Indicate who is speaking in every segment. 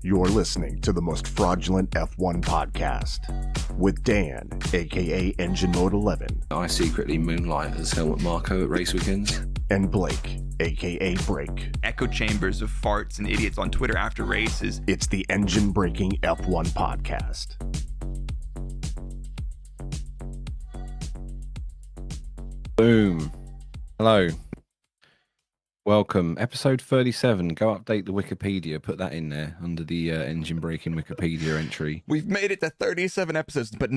Speaker 1: You're listening to the most fraudulent F1 podcast with Dan, aka Engine Mode 11.
Speaker 2: I secretly moonlight as Helmut Marko at race weekends.
Speaker 1: And Blake, aka Brrrake.
Speaker 3: Echo chambers of farts and idiots on Twitter after races.
Speaker 1: It's the Engine Breaking F1 podcast.
Speaker 2: Boom. Hello. Welcome. Episode 37. Go update the Wikipedia. Put that in there under the engine breaking Wikipedia entry.
Speaker 3: We've made it to 37 episodes, but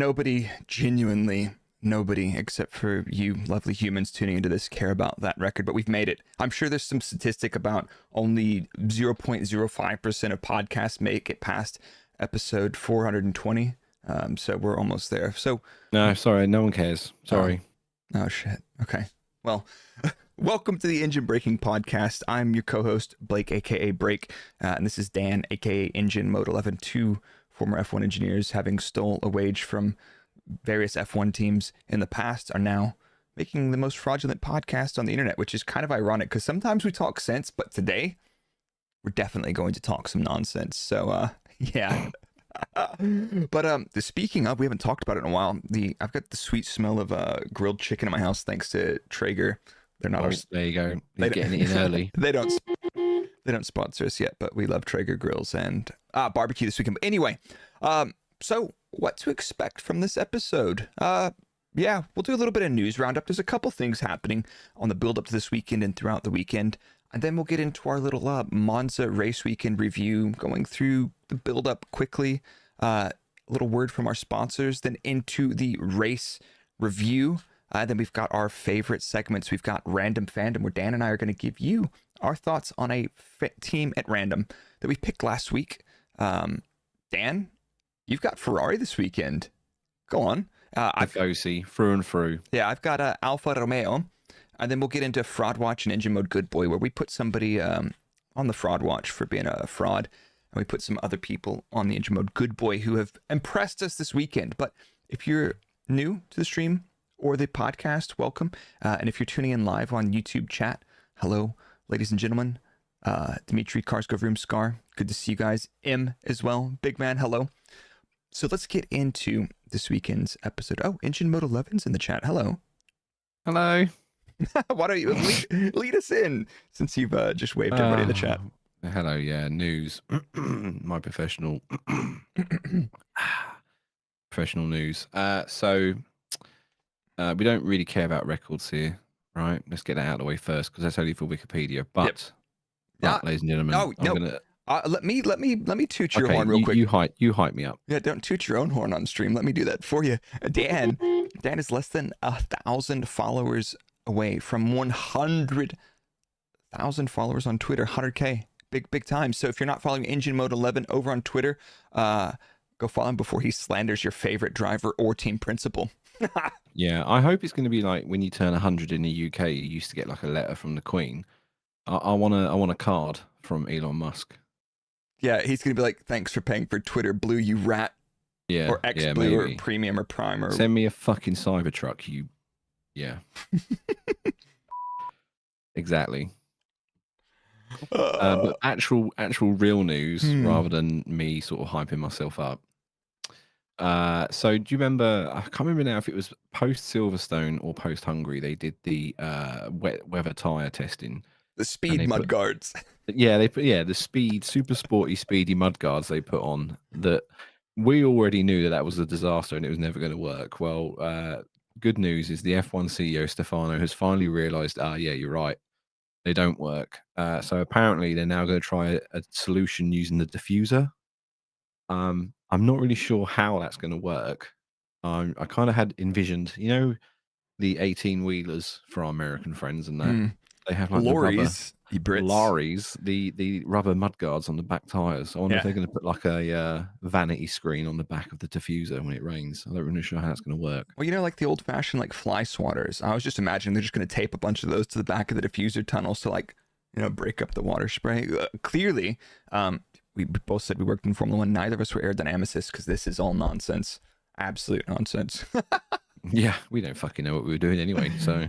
Speaker 3: genuinely nobody, except for you lovely humans tuning into this, care about that record. But we've made it. I'm sure there's some statistic about only 0.05% of podcasts make it past episode 420. So we're almost there. So
Speaker 2: no, sorry. No one cares. Sorry.
Speaker 3: Oh shit. Okay. Well, welcome to the Engine Breaking Podcast. I'm your co-host, Blake, aka Brrrake, and this is Dan, aka Engine Mode 11, two former F1 engineers having stole a wage from various F1 teams in the past are now making the most fraudulent podcast on the internet, which is kind of ironic because sometimes we talk sense, but today we're definitely going to talk some nonsense. So, yeah. But speaking of, we haven't talked about it in a while. I've got the sweet smell of grilled chicken in my house thanks to Traeger. They're not
Speaker 2: there you go. They're getting it in early.
Speaker 3: They don't sponsor us yet, but we love Traeger grills and barbecue this weekend. But anyway, so what to expect from this episode? Yeah, we'll do a little bit of news roundup. There's a couple things happening on the build up to this weekend and throughout the weekend. And then we'll get into our little Monza race weekend review, going through the build up quickly. A little word from our sponsors, then into the race review. Then we've got our favorite segments. We've got Random Fandom, where Dan and I are going to give you our thoughts on a team at random that we picked last week. Dan, you've got Ferrari this weekend. Go on.
Speaker 2: I've OC through and through.
Speaker 3: Yeah, I've got Alfa Romeo. And then we'll get into Fraud Watch and Engine Mode Good Boy, where we put somebody on the Fraud Watch for being a fraud. And we put some other people on the Engine Mode Good Boy who have impressed us this weekend. But if you're new to the stream or the podcast, welcome. And if you're tuning in live on YouTube chat, hello, ladies and gentlemen. Dimitri, Karsco, Room Scar, good to see you guys. M as well, big man, hello. So let's get into this weekend's episode. Oh, Engine Mode 11's in the chat. Hello.
Speaker 2: Hello.
Speaker 3: Why don't you lead us in, since you've just waved everybody in the chat?
Speaker 2: Hello, yeah, news. My professional news. So we don't really care about records here, right? Let's get that out of the way first, because that's only for Wikipedia. But, ladies and gentlemen,
Speaker 3: let me toot your horn real quick.
Speaker 2: You hype me up.
Speaker 3: Yeah, don't toot your own horn on stream. Let me do that for you. Dan is less than 1,000 followers away from 100,000 followers on Twitter. 100K, big time. So if you're not following Engine Mode 11 over on Twitter, go follow him before he slanders your favorite driver or team principal.
Speaker 2: Yeah, I hope it's going to be like when you turn 100 in the UK. You used to get like a letter from the Queen. I want a card from Elon Musk.
Speaker 3: Yeah, he's going to be like, thanks for paying for Twitter Blue, you rat.
Speaker 2: Yeah,
Speaker 3: or X Blue, or Premium, or Prime, or
Speaker 2: send me a fucking Cybertruck, you. Yeah. Exactly. But actual real news rather than me sort of hyping myself up. So do you remember, I can't remember now if it was post Silverstone or post Hungary, they did the wet weather tire testing.
Speaker 3: The speed mud guards.
Speaker 2: Yeah, the super sporty speedy mud guards they put on that we already knew that was a disaster and it was never going to work. Well, good news is the F1 CEO Stefano has finally realized, yeah, you're right. They don't work. So apparently they're now going to try a solution using the diffuser. I'm not really sure how that's going to work. I kind of had envisioned, the 18-wheelers for our American friends and that. They have like
Speaker 3: lorries,
Speaker 2: the rubber mudguards on the back tires. I wonder if they're going to put like a vanity screen on the back of the diffuser when it rains. I'm not really sure how that's going to work.
Speaker 3: Well, like the old-fashioned like fly swatters. I was just imagining they're just going to tape a bunch of those to the back of the diffuser tunnels to break up the water spray. Clearly, we both said we worked in Formula One. Neither of us were aerodynamicists because this is all nonsense, absolute nonsense.
Speaker 2: Yeah, we don't fucking know what we were doing anyway. So.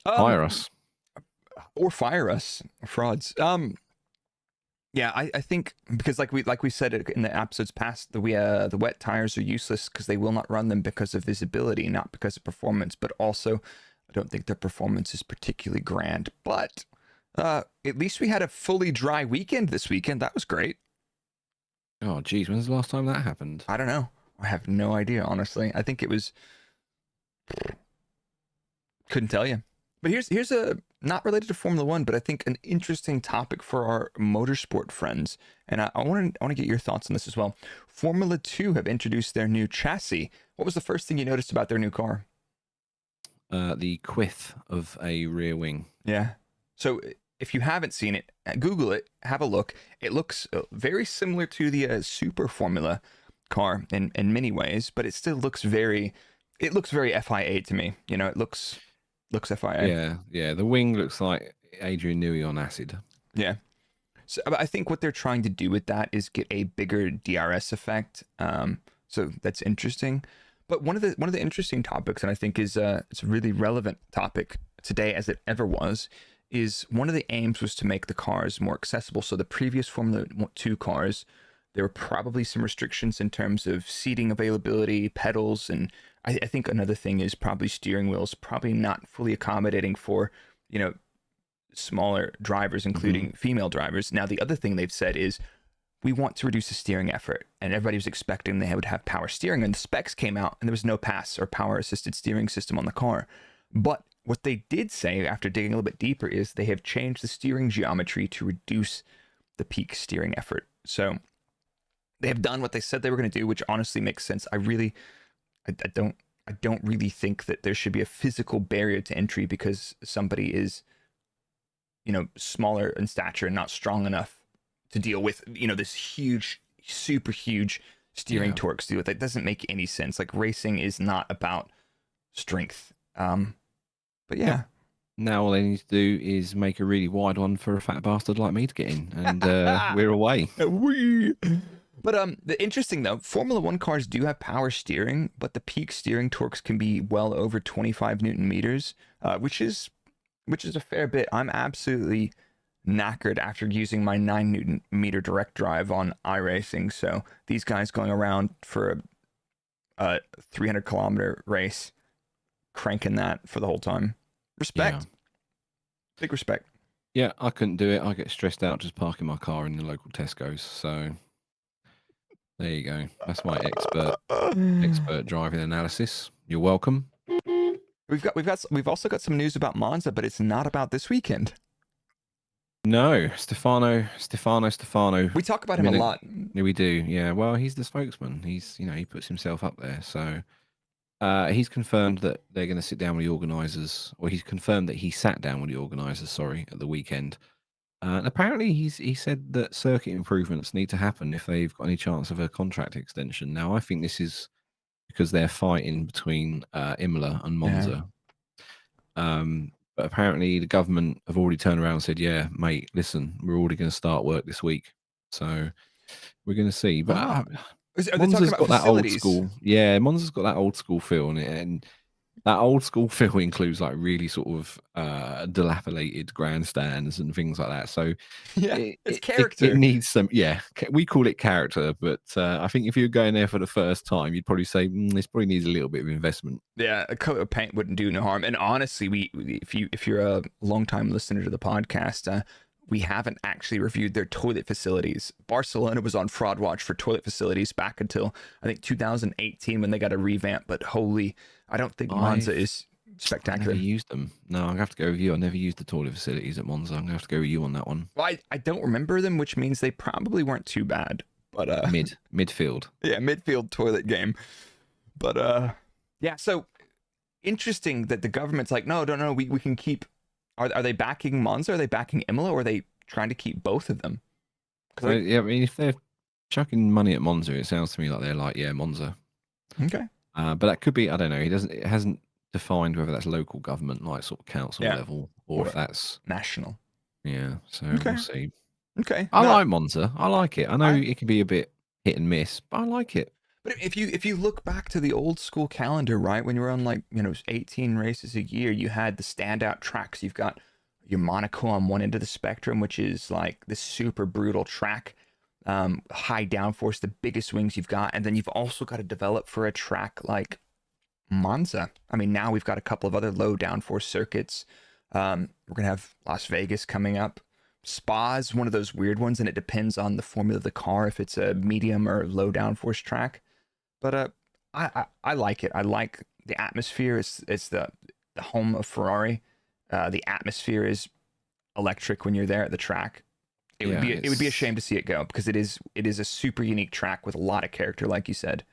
Speaker 2: Hire us.
Speaker 3: Or fire us, frauds. Yeah, I think because like we said it in the episodes past, the wet tires are useless because they will not run them because of visibility, not because of performance. But also, I don't think their performance is particularly grand. But at least we had a fully dry weekend this weekend. That was great.
Speaker 2: Oh, geez, when's the last time that happened?
Speaker 3: I don't know. I have no idea, honestly. I think it was. Couldn't tell you. But here's a not related to Formula One, but I think an interesting topic for our motorsport friends, and I want to get your thoughts on this as well. Formula 2 have introduced their new chassis. What was the first thing you noticed about their new car?
Speaker 2: The quiff of a rear wing.
Speaker 3: Yeah. So if you haven't seen it, Google it, have a look. It looks very similar to the Super Formula car in many ways, but it still looks very FIA to me. You know, it looks FIA.
Speaker 2: Yeah. The wing looks like Adrian Newey on acid.
Speaker 3: Yeah. So I think what they're trying to do with that is get a bigger DRS effect. So that's interesting. But one of the interesting topics, and I think it's a really relevant topic today as it ever was, is one of the aims was to make the cars more accessible. So the previous Formula 2 cars, there were probably some restrictions in terms of seating availability, pedals, and I think another thing is probably steering wheels, probably not fully accommodating for, smaller drivers, including female drivers. Now, the other thing they've said is we want to reduce the steering effort, and everybody was expecting they would have power steering, and the specs came out and there was no PAS or power assisted steering system on the car. But what they did say after digging a little bit deeper is they have changed the steering geometry to reduce the peak steering effort. So they have done what they said they were going to do, which honestly makes sense. I don't really think that there should be a physical barrier to entry because somebody is, smaller in stature and not strong enough to deal with, this huge, super huge steering torques. That doesn't make any sense. Like, racing is not about strength. But yeah.
Speaker 2: Now all they need to do is make a really wide one for a fat bastard like me to get in, and we're away.
Speaker 3: But the interesting though, Formula One cars do have power steering, but the peak steering torques can be well over 25 Newton meters, which is a fair bit. I'm absolutely knackered after using my 9 Newton meter direct drive on iRacing. So these guys going around for a 300 kilometer race, cranking that for the whole time. Respect. Yeah. Big respect.
Speaker 2: Yeah, I couldn't do it. I get stressed out just parking my car in the local Tesco's. So there you go. That's my expert driving analysis. You're welcome.
Speaker 3: We've also got some news about Monza, but it's not about this weekend.
Speaker 2: No, Stefano.
Speaker 3: We talk about him a lot.
Speaker 2: Yeah, we do. Yeah. Well, he's the spokesman. He's he puts himself up there. So he's confirmed that they're going to sit down with the organisers, or he's confirmed that he sat down with the organisers. Sorry, at the weekend. And apparently, he said that circuit improvements need to happen if they've got any chance of a contract extension. Now, I think this is because they're fighting between Imola and Monza. Yeah. But apparently, the government have already turned around and said, "Yeah, mate, listen, we're already going to start work this week." So we're going to see. But Monza's got that old school. Yeah, Monza's got that old school feel in it, and that old school feel includes like really sort of dilapidated grandstands and things like that. So
Speaker 3: yeah, it's character.
Speaker 2: It needs some. Yeah, we call it character, but I think if you're going there for the first time, you'd probably say this probably needs a little bit of investment.
Speaker 3: Yeah, a coat of paint wouldn't do no harm. And honestly, if you're a long-time listener to the podcast, we haven't actually reviewed their toilet facilities. Barcelona was on fraud watch for toilet facilities back until I think 2018 when they got a revamp. But I don't think Monza is spectacular.
Speaker 2: I never used them. No, I'm gonna have to go with you. I never used the toilet facilities at Monza. I'm gonna have to go with you on that one.
Speaker 3: Well, I don't remember them, which means they probably weren't too bad. But
Speaker 2: midfield.
Speaker 3: Yeah, midfield toilet game. But yeah, so interesting that the government's like, no, we can keep. Are they backing Monza? Are they backing Imola? Or are they trying to keep both of them?
Speaker 2: Yeah, I mean, if they're chucking money at Monza, it sounds to me like they're like, yeah, Monza.
Speaker 3: Okay.
Speaker 2: But that could be, I don't know. It hasn't defined whether that's local government, like sort of council level, or if that's
Speaker 3: national.
Speaker 2: Yeah. So we'll see.
Speaker 3: Okay.
Speaker 2: I like Monza. I like it. I know it can be a bit hit and miss, but I like it.
Speaker 3: But if you look back to the old school calendar, right, when you were on 18 races a year, you had the standout tracks. You've got your Monaco on one end of the spectrum, which is like this super brutal track, high downforce, the biggest wings you've got. And then you've also got to develop for a track like Monza. I mean, now we've got a couple of other low downforce circuits. We're going to have Las Vegas coming up. Spa's one of those weird ones, and it depends on the formula of the car, if it's a medium or low downforce track. But I like it. I like the atmosphere. It's the home of Ferrari. The atmosphere is electric when you're there at the track. It would be a shame to see it go, because it is a super unique track with a lot of character, like you said.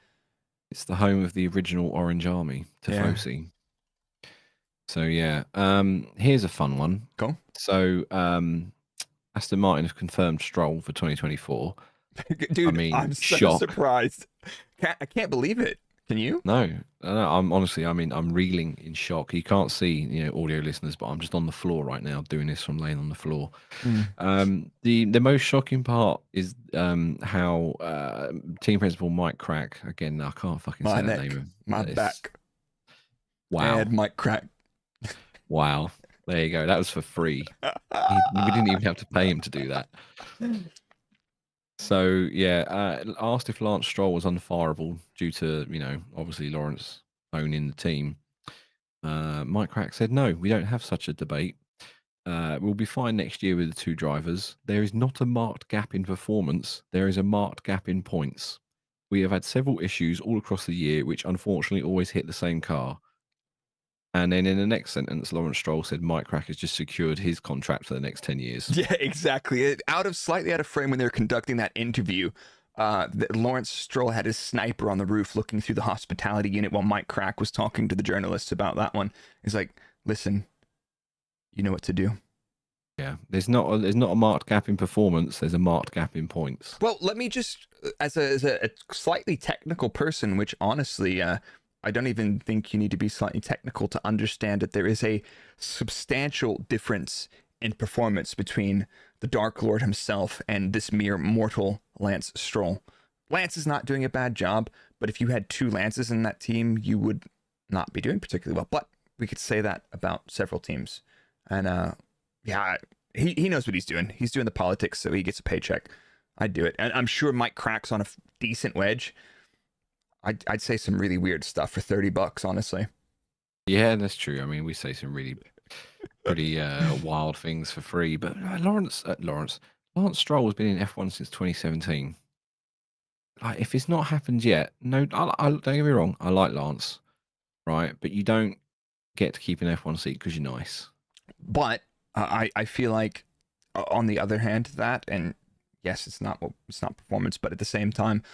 Speaker 2: It's the home of the original Orange Army, Tifosi. Yeah. So yeah, here's a fun one.
Speaker 3: Go.
Speaker 2: So Aston Martin have confirmed Stroll for 2024.
Speaker 3: Dude,
Speaker 2: I mean,
Speaker 3: I'm so
Speaker 2: shock.
Speaker 3: surprised. I can't believe it. Can you?
Speaker 2: No, I'm honestly, I'm reeling in shock. You can't see, audio listeners, but I'm just on the floor right now doing this from laying on the floor. The most shocking part is how team principal Mike Crack, again, I can't fucking say that name.
Speaker 3: My back.
Speaker 2: Wow.
Speaker 3: And Mike Crack.
Speaker 2: Wow. There you go. That was for free. We didn't even have to pay him to do that. So yeah, asked if Lance Stroll was unfireable due to, obviously Lawrence owning the team. Mike Crack said, no, we don't have such a debate. We'll be fine next year with the two drivers. There is not a marked gap in performance. There is a marked gap in points. We have had several issues all across the year, which unfortunately always hit the same car. And then in the next sentence, Lawrence Stroll said Mike Crack has just secured his contract for the next 10 years.
Speaker 3: Yeah, exactly. Slightly out of frame when they were conducting that interview. Lawrence Stroll had his sniper on the roof looking through the hospitality unit while Mike Crack was talking to the journalists about that one. He's like, listen, you know what to do.
Speaker 2: Yeah, there's not a marked gap in performance. There's a marked gap in points.
Speaker 3: Well, let me just, as a slightly technical person, which honestly, I don't even think you need to be slightly technical to understand that there is a substantial difference in performance between the Dark Lord himself and this mere mortal Lance Stroll. Lance is not doing a bad job, but if you had two Lances in that team, you would not be doing particularly well. But we could say that about several teams. And yeah, he knows what he's doing. He's doing the politics so he gets a paycheck. I'd do it. And I'm sure Mike Crack's on a decent wedge. I'd say some really weird stuff for $30, honestly.
Speaker 2: Yeah, that's true. I mean, we say some really pretty wild things for free. But Lance Stroll has been in F1 since 2017. Like, if it's not happened yet, no, don't get me wrong. I like Lance, right? But you don't get to keep an F1 seat because you're nice.
Speaker 3: But I feel like, on the other hand, that, and yes, it's not performance, but at the same time,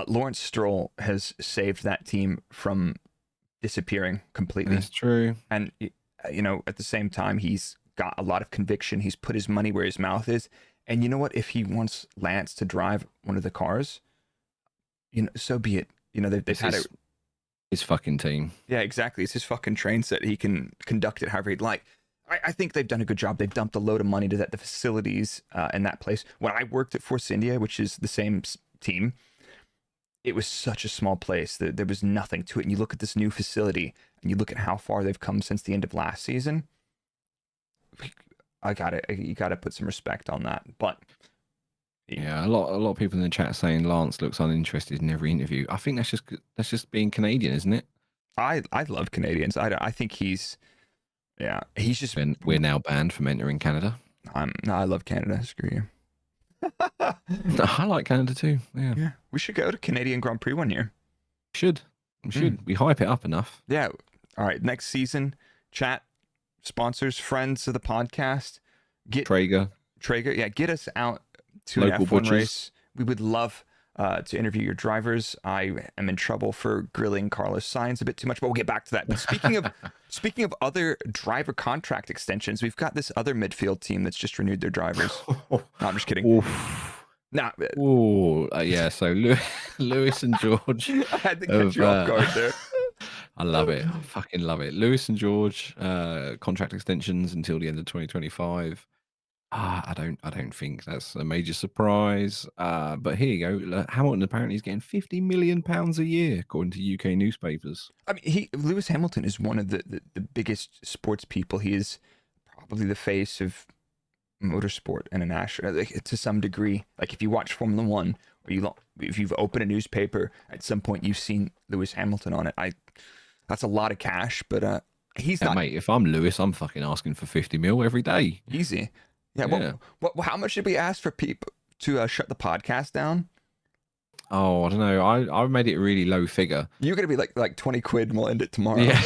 Speaker 3: Lawrence Stroll has saved that team from disappearing completely.
Speaker 2: That's true.
Speaker 3: And at the same time, he's got a lot of conviction. He's put his money where his mouth is. And you know what? If he wants Lance to drive one of the cars, so be it. They've had it.
Speaker 2: His fucking team.
Speaker 3: Yeah, exactly. It's his fucking train set. He can conduct it however he'd like. I think they've done a good job. They've dumped a load of money to the facilities in that place. When I worked at Force India, which is the same team, it was such a small place. There was nothing to it. And you look at this new facility, and you look at how far they've come since the end of last season. You gotta put some respect on that. But
Speaker 2: yeah, a lot of people in the chat saying Lance looks uninterested in every interview. I think that's just being Canadian, isn't it?
Speaker 3: I love Canadians. I think he's just.
Speaker 2: We're now banned from entering Canada.
Speaker 3: No, I love Canada. Screw you.
Speaker 2: I like Canada too. Yeah.
Speaker 3: We should go to Canadian Grand Prix one year.
Speaker 2: We should. We hype it up enough.
Speaker 3: Yeah. All right. Next season, chat, sponsors, friends of the podcast,
Speaker 2: Traeger.
Speaker 3: Yeah, get us out to
Speaker 2: Local
Speaker 3: an F1
Speaker 2: butchers.
Speaker 3: race. We would love to interview your drivers. I am in trouble for grilling Carlos Sainz a bit too much, but we'll get back to that. But speaking of other driver contract extensions, we've got this other midfield team that's just renewed their drivers. No, I'm just kidding.
Speaker 2: Oof.
Speaker 3: Nah.
Speaker 2: Yeah. So Lewis and George.
Speaker 3: I had to catch you off guard there.
Speaker 2: I love it. I fucking love it. Lewis and George contract extensions until the end of 2025. I don't think that's a major surprise. But here you go. Hamilton apparently is getting £50 million a year, according to UK newspapers.
Speaker 3: I mean, Lewis Hamilton is one of the biggest sports people. He is probably the face of motorsport international, like, to some degree. Like if you watch Formula One, or if you've opened a newspaper, at some point you've seen Lewis Hamilton on it. That's a lot of cash, but he's not.
Speaker 2: Mate, if I'm Lewis, I'm fucking asking for 50 mil every day.
Speaker 3: Easy. Yeah. How much did we ask for people to shut the podcast down?
Speaker 2: Oh, I don't know. I made it a really low figure.
Speaker 3: You're gonna be like 20 quid, and we'll end it tomorrow.
Speaker 2: Yeah.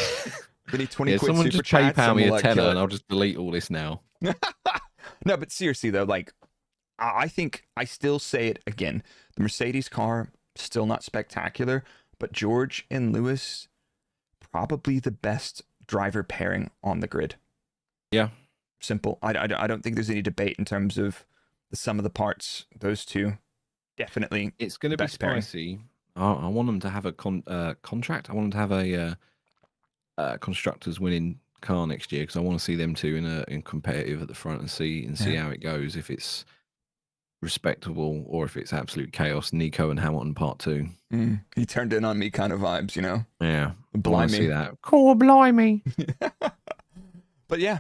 Speaker 3: We need 20 quid
Speaker 2: Someone
Speaker 3: super
Speaker 2: just
Speaker 3: chats,
Speaker 2: PayPal
Speaker 3: and
Speaker 2: me
Speaker 3: we'll,
Speaker 2: a tenner,
Speaker 3: kill it.
Speaker 2: and I'll just delete all this now.
Speaker 3: No, but seriously though, like I think I still say it again. The Mercedes car still not spectacular, but George and Lewis probably the best driver pairing on the grid.
Speaker 2: Yeah.
Speaker 3: Simple. I don't think there's any debate in terms of the sum of the parts. Those two definitely.
Speaker 2: It's going to be
Speaker 3: best pairing.
Speaker 2: spicy. I want them to have a contract. I want them to have a constructors winning car next year, because I want to see them two in competitive at the front and see how it goes, if it's respectable or if it's absolute chaos. Nico and Hamilton part 2.
Speaker 3: He turned in on me kind of vibes, you know.
Speaker 2: Yeah,
Speaker 3: Blimey.
Speaker 2: I want to see that. Cool, blimey.
Speaker 3: But yeah,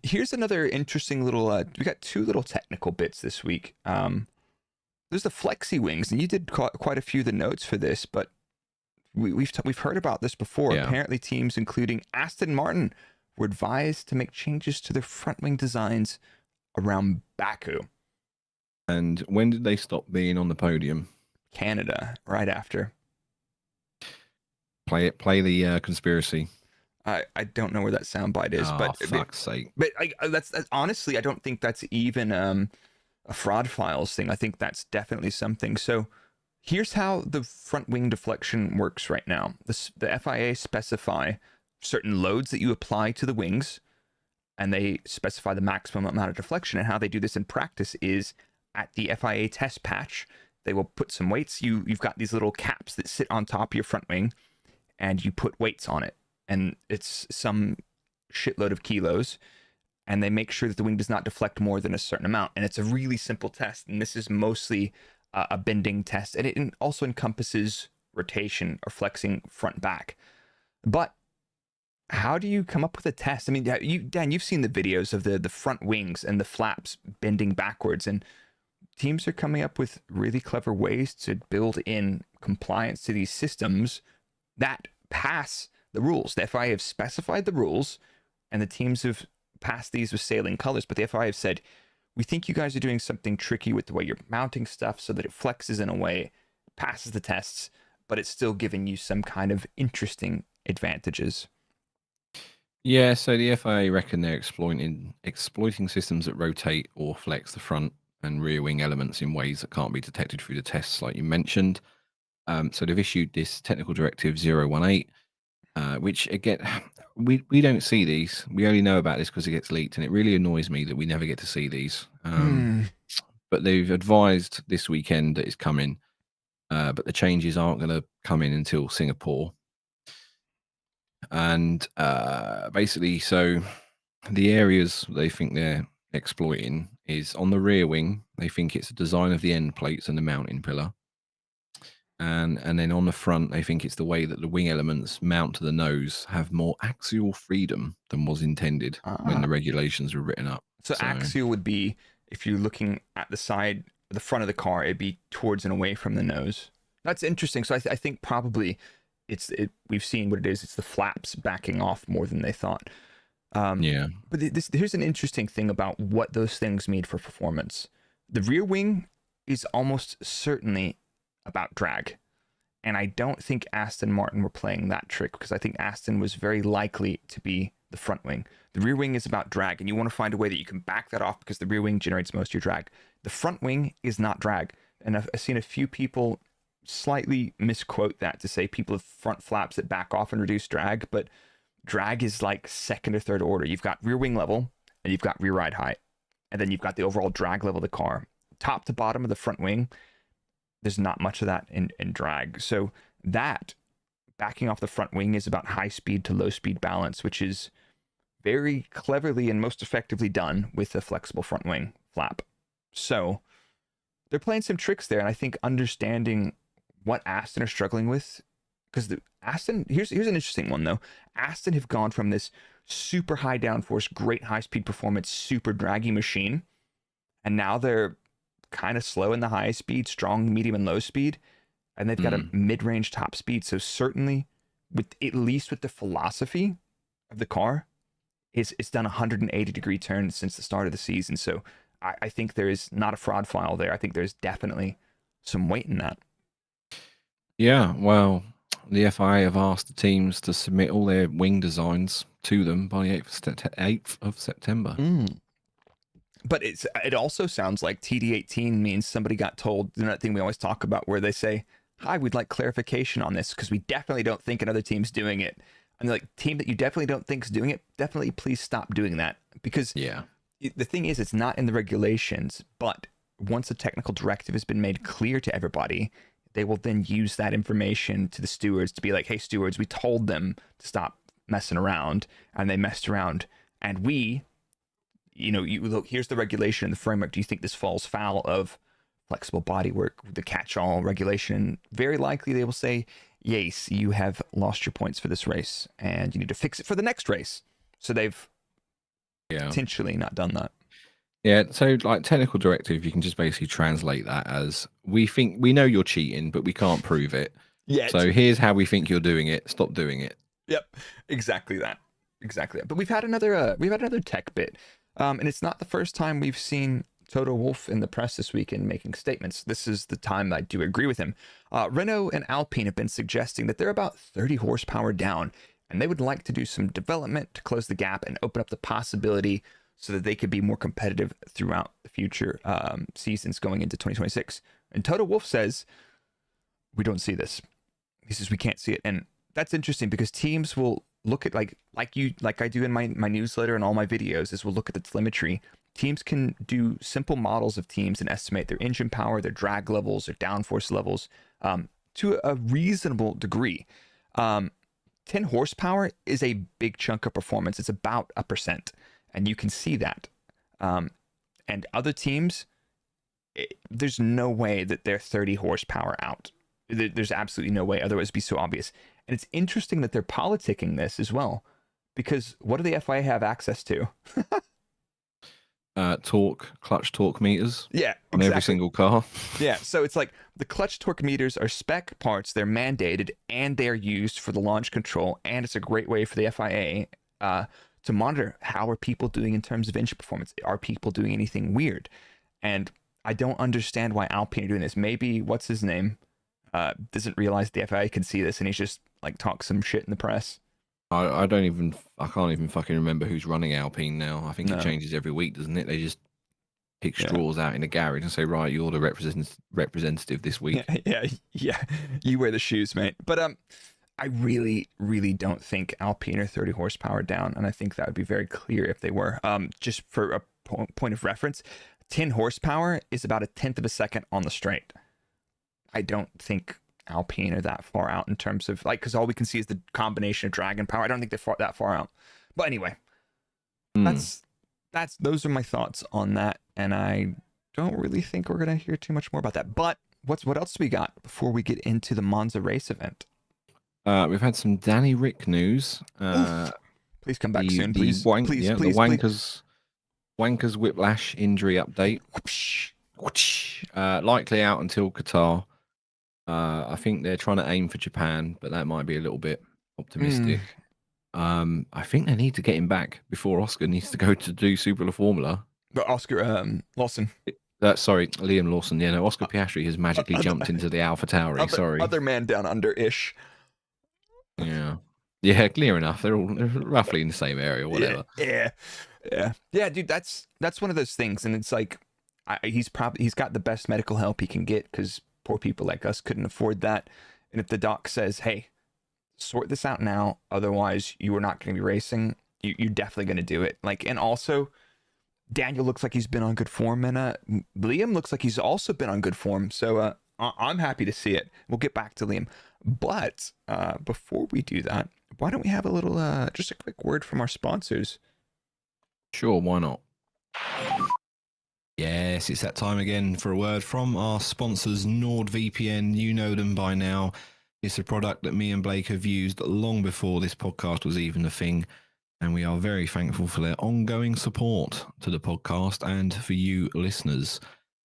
Speaker 3: here's another interesting little. We got 2 little technical bits this week. There's the flexi wings, and you did quite a few of the notes for this, but we've heard about this before.
Speaker 2: Yeah.
Speaker 3: Apparently, teams including Aston Martin were advised to make changes to their front wing designs around Baku,
Speaker 2: And when did they stop being on the podium?
Speaker 3: Canada, right after.
Speaker 2: Play the conspiracy.
Speaker 3: I don't know where that soundbite is, but
Speaker 2: fuck's sake.
Speaker 3: But that's honestly, I don't think that's even a fraud files thing. I think that's definitely something. So here's how the front wing deflection works right now. The FIA specify certain loads that you apply to the wings, and they specify the maximum amount of deflection. And how they do this in practice is at the FIA test patch, they will put some weights. You've got these little caps that sit on top of your front wing, and you put weights on it. And it's some shitload of kilos, and they make sure that the wing does not deflect more than a certain amount. And it's a really simple test, and this is mostly a bending test, and it also encompasses rotation or flexing front back. But how do you come up with a test? I mean, Dan, you've seen the videos of the front wings and the flaps bending backwards, and teams are coming up with really clever ways to build in compliance to these systems that pass the rules. The FIA have specified the rules, and the teams have passed these with sailing colors, but the FIA have said, we think you guys are doing something tricky with the way you're mounting stuff so that it flexes in a way, passes the tests, but it's still giving you some kind of interesting advantages.
Speaker 2: Yeah, so the FIA reckon they're exploiting systems that rotate or flex the front and rear wing elements in ways that can't be detected through the tests, like you mentioned. So they've issued this technical directive 018, which again, we don't see these. We only know about this because it gets leaked, and it really annoys me that we never get to see these. But they've advised this weekend that it's coming, but the changes aren't going to come in until Singapore. And basically, so the areas they think they're exploiting is on the rear wing. They think it's the design of the end plates and the mounting pillar. And then on the front, they think it's the way that the wing elements mount to the nose have more axial freedom than was intended when the regulations were written up.
Speaker 3: So axial would be, if you're looking at the side, the front of the car, it'd be towards and away from the nose. That's interesting. So I think probably we've seen what it is. It's the flaps backing off more than they thought.
Speaker 2: Yeah.
Speaker 3: But here's an interesting thing about what those things mean for performance. The rear wing is almost certainly about drag. And I don't think Aston Martin were playing that trick, because I think Aston was very likely to be the front wing. The rear wing is about drag, and you want to find a way that you can back that off, because the rear wing generates most of your drag. The front wing is not drag. And I've seen a few people slightly misquote that to say people have front flaps that back off and reduce drag, but drag is like second or third order. You've got rear wing level, and you've got rear ride height, and then you've got the overall drag level of the car. Top to bottom of the front wing, there's not much of that in drag. So that backing off the front wing is about high speed to low speed balance, which is very cleverly and most effectively done with a flexible front wing flap. So they're playing some tricks there, and I think understanding what Aston are struggling with, because Aston, here's an interesting one though. Aston have gone from this super high downforce, great high-speed performance, super draggy machine. And now they're kind of slow in the high speed, strong, medium, and low speed. And they've got a mid-range top speed. So certainly, at least with the philosophy of the car, it's done 180-degree turns since the start of the season. So I think there is not a fraud file there. I think there's definitely some weight in that.
Speaker 2: Yeah, well, the FIA have asked the teams to submit all their wing designs to them by the 8th of September.
Speaker 3: But it also sounds like TD18 means somebody got told, that thing we always talk about where they say, hi, we'd like clarification on this because we definitely don't think another team's doing it. And they're like, team that you definitely don't think is doing it, definitely please stop doing that. Because the thing is, it's not in the regulations, but once a technical directive has been made clear to everybody, they will then use that information to the stewards to be like, hey, stewards, we told them to stop messing around, and they messed around. And we, you look, here's the regulation and the framework. Do you think this falls foul of flexible bodywork, the catch-all regulation? Very likely they will say, yes, you have lost your points for this race, and you need to fix it for the next race. So they've intentionally not done that.
Speaker 2: Yeah, so like technical directive, you can just basically translate that as we know you're cheating, but we can't prove it.
Speaker 3: Yeah.
Speaker 2: So here's how we think you're doing it. Stop doing it.
Speaker 3: Yep, exactly that. But we've had another tech bit, and it's not the first time we've seen Toto Wolff in the press this weekend making statements. This is the time I do agree with him. Renault and Alpine have been suggesting that they're about 30 horsepower down, and they would like to do some development to close the gap and open up the possibility so that they could be more competitive throughout the future seasons going into 2026. And Toto Wolff says, we don't see this. He says, we can't see it. And that's interesting because teams will look at, like I do in my newsletter and all my videos, is we'll look at the telemetry. Teams can do simple models of teams and estimate their engine power, their drag levels, their downforce levels to a reasonable degree. 10 horsepower is a big chunk of performance. It's about 1%. And you can see that. And other teams, there's no way that they're 30 horsepower out. There's absolutely no way. Otherwise, it'd be so obvious. And it's interesting that they're politicking this as well. Because what do the FIA have access to?
Speaker 2: Clutch torque meters.
Speaker 3: Yeah,
Speaker 2: on every single car.
Speaker 3: Yeah, so it's like the clutch torque meters are spec parts. They're mandated, and they're used for the launch control. And it's a great way for the FIA to monitor how are people doing in terms of engine performance. Are people doing anything weird? And I don't understand why Alpine are doing this. Maybe what's his name doesn't realize the FIA can see this, and he's just like talks some shit in the press.
Speaker 2: I can't even fucking remember who's running Alpine now. I think it changes every week, doesn't it? They just pick straws out in a garage and say, right, you're the representative this week.
Speaker 3: Yeah. You wear the shoes, mate. But I really, really don't think Alpine are 30 horsepower down, and I think that would be very clear if they were. Just for a point of reference, 10 horsepower is about 1/10 of a second on the straight. I don't think Alpine are that far out in terms of, like, because all we can see is the combination of drag and power. I don't think they're that far out. But anyway, those are my thoughts on that, and I don't really think we're gonna hear too much more about that. But what else do we got before we get into the Monza race event?
Speaker 2: We've had some Danny Rick news.
Speaker 3: Please come back soon.
Speaker 2: Please. The Wankers whiplash injury update. Likely out until Qatar. I think they're trying to aim for Japan, but that might be a little bit optimistic. I think they need to get him back before Oscar needs to go to do Super La Formula.
Speaker 3: But Oscar Lawson.
Speaker 2: Sorry, Liam Lawson. Yeah, no, Oscar Piastri has magically jumped into the Alpha Tauri.
Speaker 3: Other man down under-ish.
Speaker 2: Yeah, clear enough. They're roughly in the same area, whatever.
Speaker 3: Yeah, dude, that's one of those things, and it's like he's got the best medical help he can get because poor people like us couldn't afford that. And if the doc says, "Hey, sort this out now, otherwise you are not going to be racing," you're definitely going to do it. Like, and also, Daniel looks like he's been on good form, and Liam looks like he's also been on good form. So I'm happy to see it. We'll get back to Liam, but before we do that, why don't we have a little, just a quick word from our sponsors?
Speaker 2: Sure, why not?
Speaker 4: Yes, it's that time again for a word from our sponsors, NordVPN. You know them by now. It's a product that me and Blake have used long before this podcast was even a thing.
Speaker 2: And we are very thankful for their ongoing support to the podcast and for you listeners.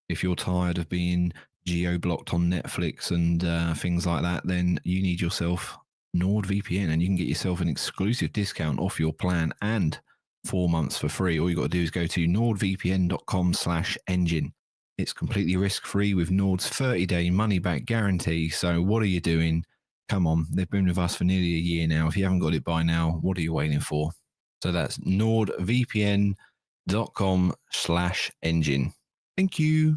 Speaker 2: If you're tired of being geo-blocked on Netflix and things like that, then you need yourself NordVPN, and you can get yourself an exclusive discount off your plan and 4 months for free. All you got to do is go to nordvpn.com/engine. It's completely risk-free with Nord's 30-day money-back guarantee. So what are you doing? Come on, they've been with us for nearly a year now. If you haven't got it by now, what are you waiting for? So that's nordvpn.com/engine. Thank you.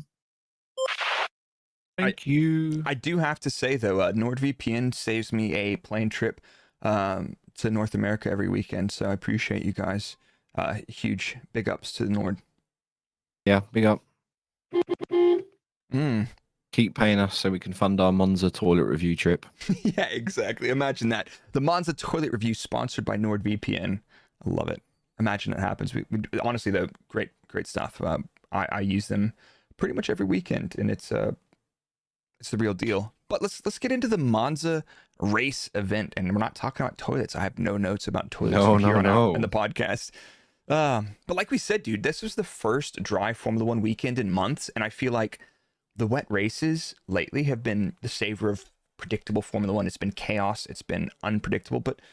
Speaker 2: Thank you.
Speaker 3: I do have to say, though, NordVPN saves me a plane trip to North America every weekend. So I appreciate you guys. Huge big ups to Nord.
Speaker 2: Yeah, big up.
Speaker 3: Mm.
Speaker 2: Keep paying us so we can fund our Monza toilet review trip.
Speaker 3: Yeah, exactly. Imagine that. The Monza toilet review sponsored by NordVPN. I love it. Imagine it happens. We honestly, though, great stuff. I use them pretty much every weekend, and it's the real deal. But let's get into the Monza race event, and we're not talking about toilets. I have no notes about toilets from here on out in the podcast. But like we said, dude, this was the first dry Formula One weekend in months, and I feel like the wet races lately have been the savor of predictable Formula One. It's been chaos. It's been unpredictable. But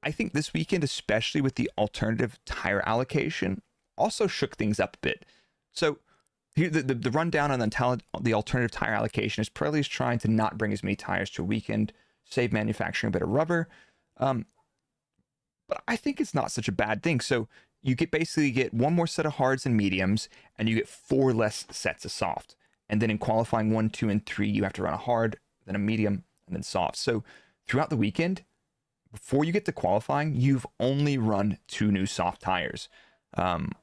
Speaker 3: I think this weekend, especially with the alternative tire allocation, also shook things up a bit. So here, the rundown on the alternative tire allocation is Pirelli's trying to not bring as many tires to a weekend, save manufacturing a bit of rubber. But I think it's not such a bad thing. So you basically get one more set of hards and mediums, and you get 4 less sets of soft. And then in qualifying 1, 2, and 3, you have to run a hard, then a medium, and then soft. So throughout the weekend, before you get to qualifying, you've only run 2 new soft tires. And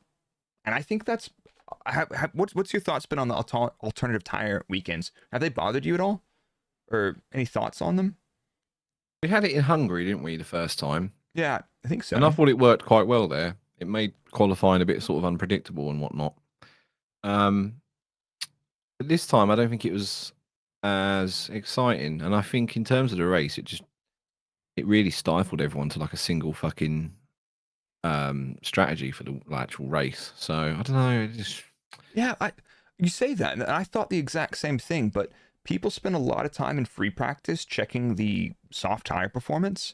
Speaker 3: I think that's... what's your thoughts been on the alternative tire weekends? Have they bothered you at all? Or any thoughts on them?
Speaker 2: We had it in Hungary, didn't we, the first time?
Speaker 3: Yeah, I think so.
Speaker 2: And I thought it worked quite well there. It made qualifying a bit sort of unpredictable and whatnot. But this time, I don't think it was as exciting. And I think in terms of the race, it really stifled everyone to like a single fucking strategy for the actual race. So I don't know.
Speaker 3: Yeah, you say that, and I thought the exact same thing. But people spend a lot of time in free practice checking the soft tire performance.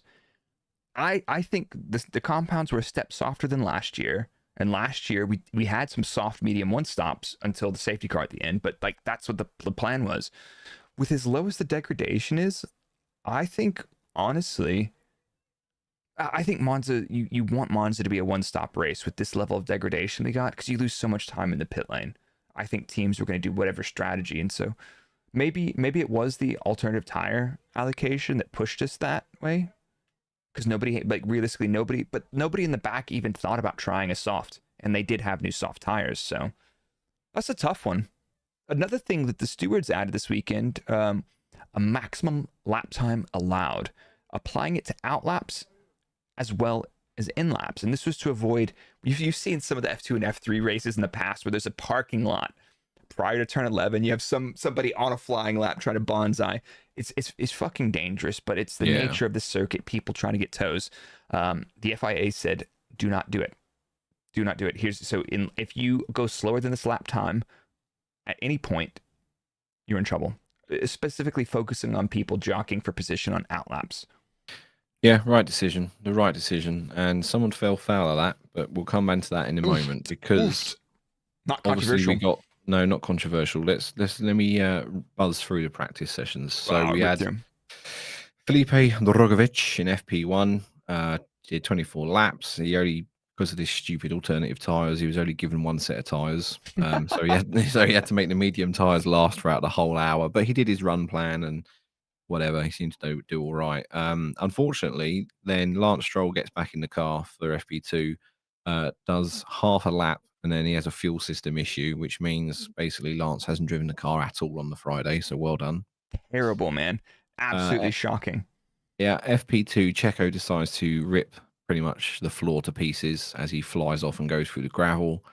Speaker 3: I think the compounds were a step softer than last year. And last year we had some soft medium one stops until the safety car at the end, but like that's what the plan was. With as low as the degradation is, I think honestly, I think Monza, you want Monza to be a one-stop race with this level of degradation they got, because you lose so much time in the pit lane. I think teams were going to do whatever strategy, and so maybe it was the alternative tire allocation that pushed us that way. Because nobody in the back even thought about trying a soft, and they did have new soft tires, so that's a tough one. Another thing that the stewards added this weekend, a maximum lap time allowed, applying it to out laps as well as in laps, and this was to avoid. You've seen some of the F2 and F3 races in the past where there's a parking lot prior to turn 11. You have somebody on a flying lap trying to bonsai. It's fucking dangerous, but it's the nature of the circuit. People trying to get toes. The FIA said, do not do it. Do not do it. If you go slower than this lap time at any point, you're in trouble. Specifically focusing on people jockeying for position on out laps.
Speaker 2: Yeah, right decision. The right decision. And someone fell foul of that, but we'll come back to that in a moment because
Speaker 3: not controversial.
Speaker 2: No, not controversial. Let me buzz through the practice sessions. So we had Felipe Drogovic in FP1, did 24 laps. He only, because of this stupid alternative tires, he was only given 1 set of tires. So he had to make the medium tires last throughout the whole hour. But he did his run plan and whatever. He seemed to do all right. Unfortunately, then Lance Stroll gets back in the car for FP2, does half a lap, and then he has a fuel system issue, which means basically Lance hasn't driven the car at all on the Friday. So well done.
Speaker 3: Terrible, man. Absolutely shocking.
Speaker 2: Yeah, FP2, Checo decides to rip pretty much the floor to pieces as he flies off and goes through the gravel.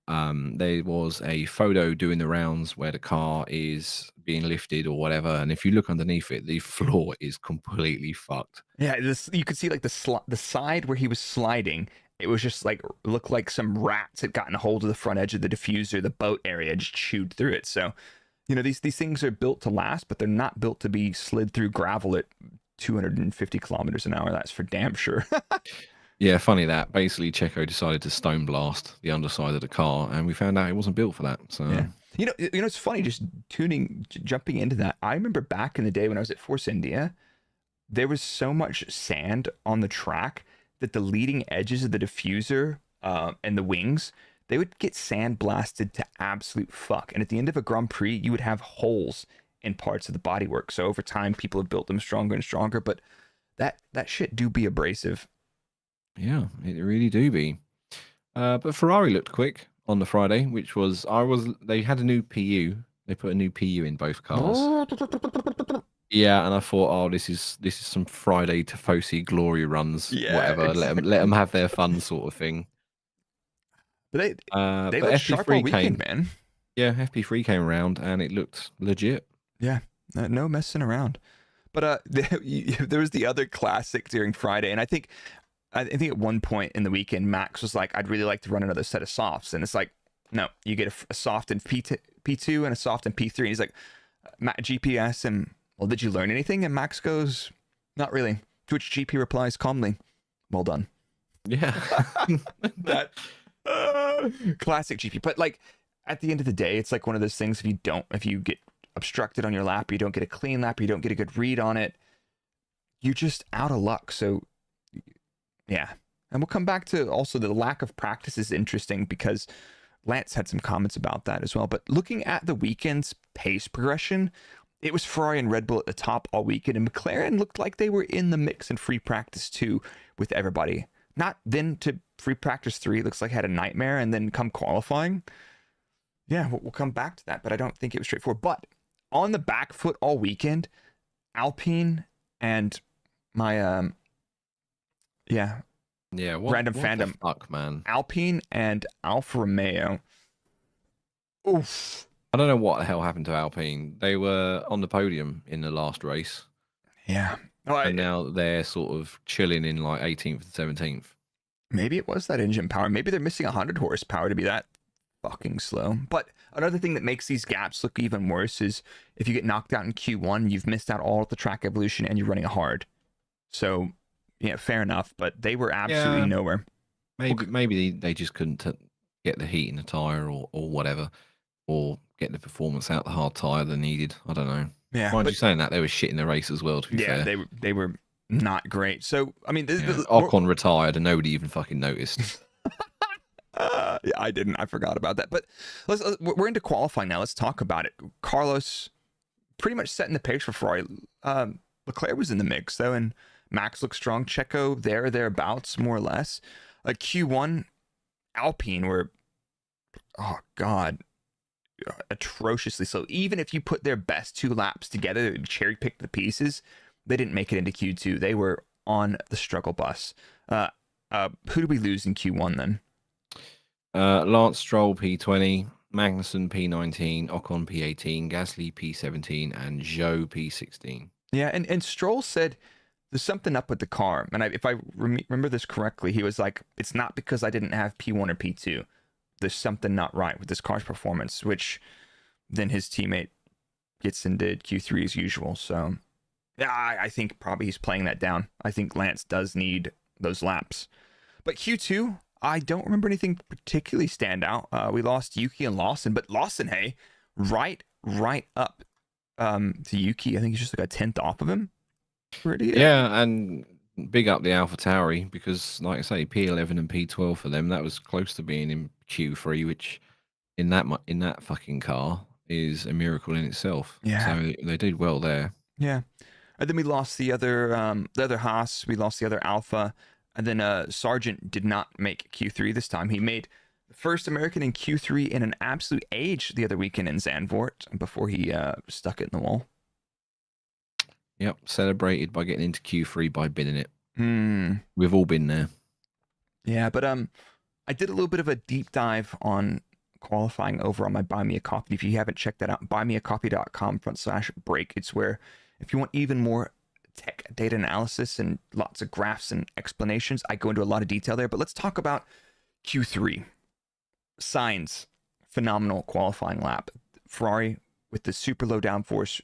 Speaker 2: There was a photo doing the rounds where the car is being lifted or whatever, and if you look underneath it, the floor is completely fucked.
Speaker 3: Yeah, you could see like the side where he was sliding, it was just like, looked like some rats had gotten a hold of the front edge of the diffuser, the boat area, just chewed through it. So, you know, these things are built to last, but they're not built to be slid through gravel at 250 kilometers an hour. That's for damn sure.
Speaker 2: Yeah, funny that. Basically, Checo decided to stone blast the underside of the car, and we found out it wasn't built for that. So,
Speaker 3: Yeah. You know, it's funny just jumping into that. I remember back in the day when I was at Force India, there was so much sand on the track that the leading edges of the diffuser and the wings, they would get sand blasted to absolute fuck. And at the end of a Grand Prix, you would have holes in parts of the bodywork. So over time, people have built them stronger and stronger, but that shit do be abrasive.
Speaker 2: yeah, it really do be. But Ferrari looked quick on the Friday, which was they had a new PU. They put a new PU in both cars. Yeah, and I thought, oh, this is some Friday Tifosi glory runs,
Speaker 3: Yeah,
Speaker 2: whatever.
Speaker 3: exactly.
Speaker 2: Let them have their fun, sort of thing.
Speaker 3: But they
Speaker 2: But
Speaker 3: look sharp all
Speaker 2: FP3
Speaker 3: weekend,
Speaker 2: came,
Speaker 3: man.
Speaker 2: yeah, FP3 came around and it looked legit.
Speaker 3: Yeah, no messing around. But there was the other classic during Friday, and I think at one point in the weekend, Max was like, "I'd really like to run another set of softs," and it's like, no, you get a soft in P2 and a soft in P3. And he's like, GPS, and well, did you learn anything? And Max goes, not really. To which GP replies calmly, well done.
Speaker 2: Yeah.
Speaker 3: That classic GP. But like at the end of the day, it's like one of those things. If you get obstructed on your lap, or you don't get a clean lap, or you don't get a good read on it, you're just out of luck. So yeah. And we'll come back to also the lack of practice is interesting because Lance had some comments about that as well. But looking at the weekend's pace progression, it was Ferrari and Red Bull at the top all weekend, and McLaren looked like they were in the mix in free practice 2 with everybody. Not then to free practice 3, it looks like had a nightmare, and then come qualifying. Yeah, we'll come back to that, but I don't think it was straightforward. But on the back foot all weekend, Alpine and my
Speaker 2: Yeah,
Speaker 3: random
Speaker 2: what
Speaker 3: fandom.
Speaker 2: the fuck, man.
Speaker 3: Alpine and Alfa Romeo. Oof.
Speaker 2: I don't know what the hell happened to Alpine. They were on the podium in the last race,
Speaker 3: Yeah. Oh,
Speaker 2: and now they're sort of chilling in like 18th and 17th.
Speaker 3: maybe it was that engine power. Maybe they're missing 100 horsepower to be that fucking slow. But another thing that makes these gaps look even worse is if you get knocked out in Q1, you've missed out all of the track evolution and you're running hard. So, yeah, fair enough. But they were absolutely nowhere.
Speaker 2: Maybe they just couldn't get the heat in the tyre or whatever, or get the performance out the hard tyre they needed. I don't know.
Speaker 3: Yeah.
Speaker 2: Mind you saying that, they were shit in the race as well, to be fair.
Speaker 3: they were not great. So, I mean...
Speaker 2: Ocon retired and nobody even fucking noticed.
Speaker 3: Yeah, I didn't. I forgot about that. But we're into qualifying now. Let's talk about it. Carlos pretty much setting the pace for Ferrari. Leclerc was in the mix, though, and Max looked strong. Checo thereabouts, more or less. Q1, Alpine were, oh God, atrociously slow. Even if you put their best 2 laps together, cherry pick the pieces, they didn't make it into Q2. They were on the struggle bus. Who did we lose in Q1 then?
Speaker 2: Lance Stroll P20, Magnussen P19, Ocon P18, Gasly P17, and Zhou P16.
Speaker 3: Yeah, and Stroll said there's something up with the car. And if I remember this correctly, he was like, it's not because I didn't have P1 or P2. There's something not right with this car's performance, which then his teammate gets into Q3 as usual. So yeah, I think probably he's playing that down. I think Lance does need those laps. But Q2, I don't remember anything particularly stand out. We lost Yuki and Lawson, but Lawson, hey, right up to Yuki. I think he's just like a 10th off of him.
Speaker 2: Yeah, and big up the AlphaTauri because, like I say, P11 and P12 for them, that was close to being in Q3, which in that fucking car is a miracle in itself.
Speaker 3: Yeah.
Speaker 2: So they did well there.
Speaker 3: Yeah. And then we lost the other Haas. We lost the other Alpha. And then Sargent did not make Q3 this time. He made the first American in Q3 in an absolute age the other weekend in Zandvoort before he stuck it in the wall.
Speaker 2: Yep, celebrated by getting into Q3 by binning it.
Speaker 3: Hmm.
Speaker 2: We've all been there.
Speaker 3: Yeah, but I did a little bit of a deep dive on qualifying over on my Buy Me a Coffee. If you haven't checked that out, buymeacoffee.com/break. It's where if you want even more tech data analysis and lots of graphs and explanations. I go into a lot of detail there, but let's talk about Q3. Sainz, phenomenal qualifying lap. Ferrari with the super low downforce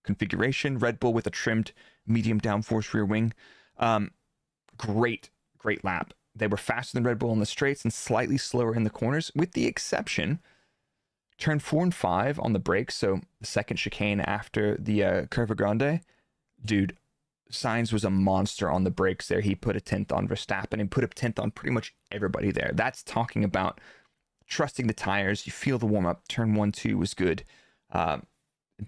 Speaker 3: configuration. Red Bull with a trimmed medium downforce rear wing. Great lap. They were faster than Red Bull in the straights and slightly slower in the corners, with the exception turn 4 and 5 on the brakes. So the second chicane after the Curva Grande. Dude, Sainz was a monster on the brakes there. He put a 10th on Verstappen and put a 10th on pretty much everybody there. That's talking about trusting the tires. You feel the warm up. Turn 1, 2 was good.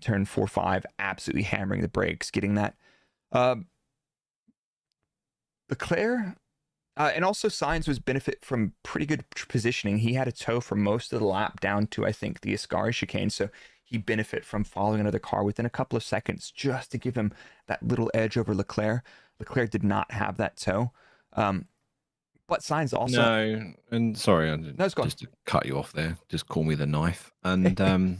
Speaker 3: Turn 4, 5, absolutely hammering the brakes, getting that. Leclerc, and also Sainz was benefit from pretty good positioning. He had a tow for most of the lap down to, I think, the Ascari chicane. So he benefit from following another car within a couple of seconds just to give him that little edge over Leclerc. Leclerc did not have that tow. But Sainz also...
Speaker 2: No, and sorry, just to cut you off there, just call me the knife. And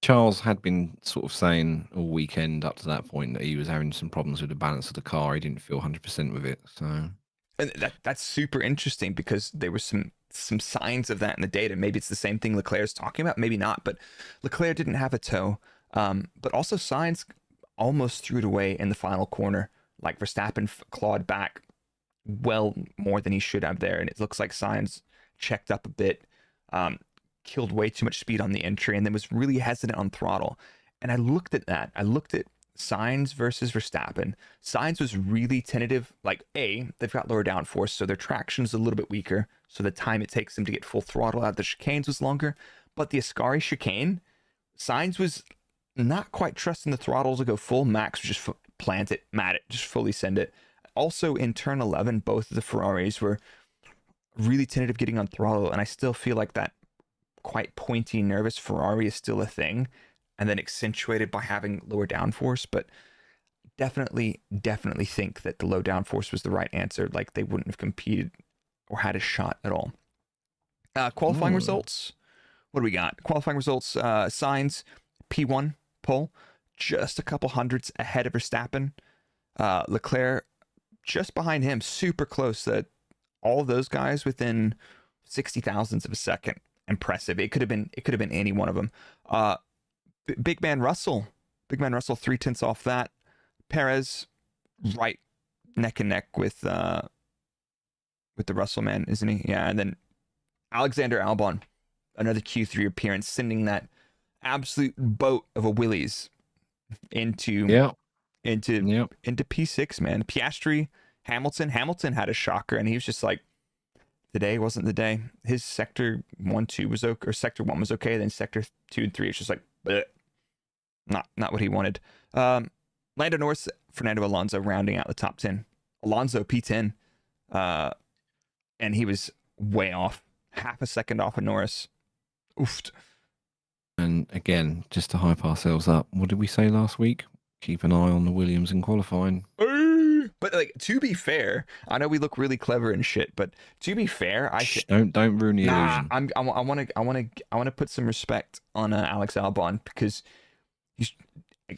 Speaker 2: Charles had been sort of saying all weekend up to that point that he was having some problems with the balance of the car. He didn't feel 100% with it. So,
Speaker 3: and that's super interesting because there were some signs of that in the data. Maybe it's the same thing Leclerc's talking about, maybe not. But Leclerc didn't have a tow. But also Sainz almost threw it away in the final corner. Like Verstappen clawed back well more than he should have there, and it looks like Sainz checked up a bit. Killed way too much speed on the entry and then was really hesitant on throttle. And I looked at that. I looked at Sainz versus Verstappen. Sainz was really tentative. Like, they've got lower downforce, so their traction is a little bit weaker. So the time it takes them to get full throttle out of the chicanes was longer. But the Ascari chicane, Sainz was not quite trusting the throttle to go full. Max was just plant it, mat it, just fully send it. Also in turn 11, both of the Ferraris were really tentative getting on throttle. And I still feel like that quite pointy, nervous Ferrari is still a thing, and then accentuated by having lower downforce. But definitely think that the low downforce was the right answer. Like, they wouldn't have competed or had a shot at all. Qualifying results. What do we got? Qualifying results. Sainz P1 pole, just a couple hundredths ahead of Verstappen. Leclerc just behind him, super close. That all of those guys within 60 thousandths of a second. Impressive. It could have been any one of them. Big man Russell 3 tenths off that. Perez right neck and neck with the Russell man, isn't he? Yeah. And then Alexander Albon, another Q3 appearance, sending that absolute boat of a Willies into P6, man. Piastri, Hamilton had a shocker, and he was just like, today wasn't the day. His sector 1-2 was okay, or sector 1 was okay. Then sector 2 and 3, it's just like, bleh. Not what he wanted. Lando Norris, Fernando Alonso rounding out the top 10. Alonso P10, and he was way off, half a second off of Norris. Oofed.
Speaker 2: And again, just to hype ourselves up, what did we say last week? Keep an eye on the Williams in qualifying.
Speaker 3: But like, to be fair, I know we look really clever and shit, but to be fair,
Speaker 2: don't ruin the illusion.
Speaker 3: I want to put some respect on Alex Albon, because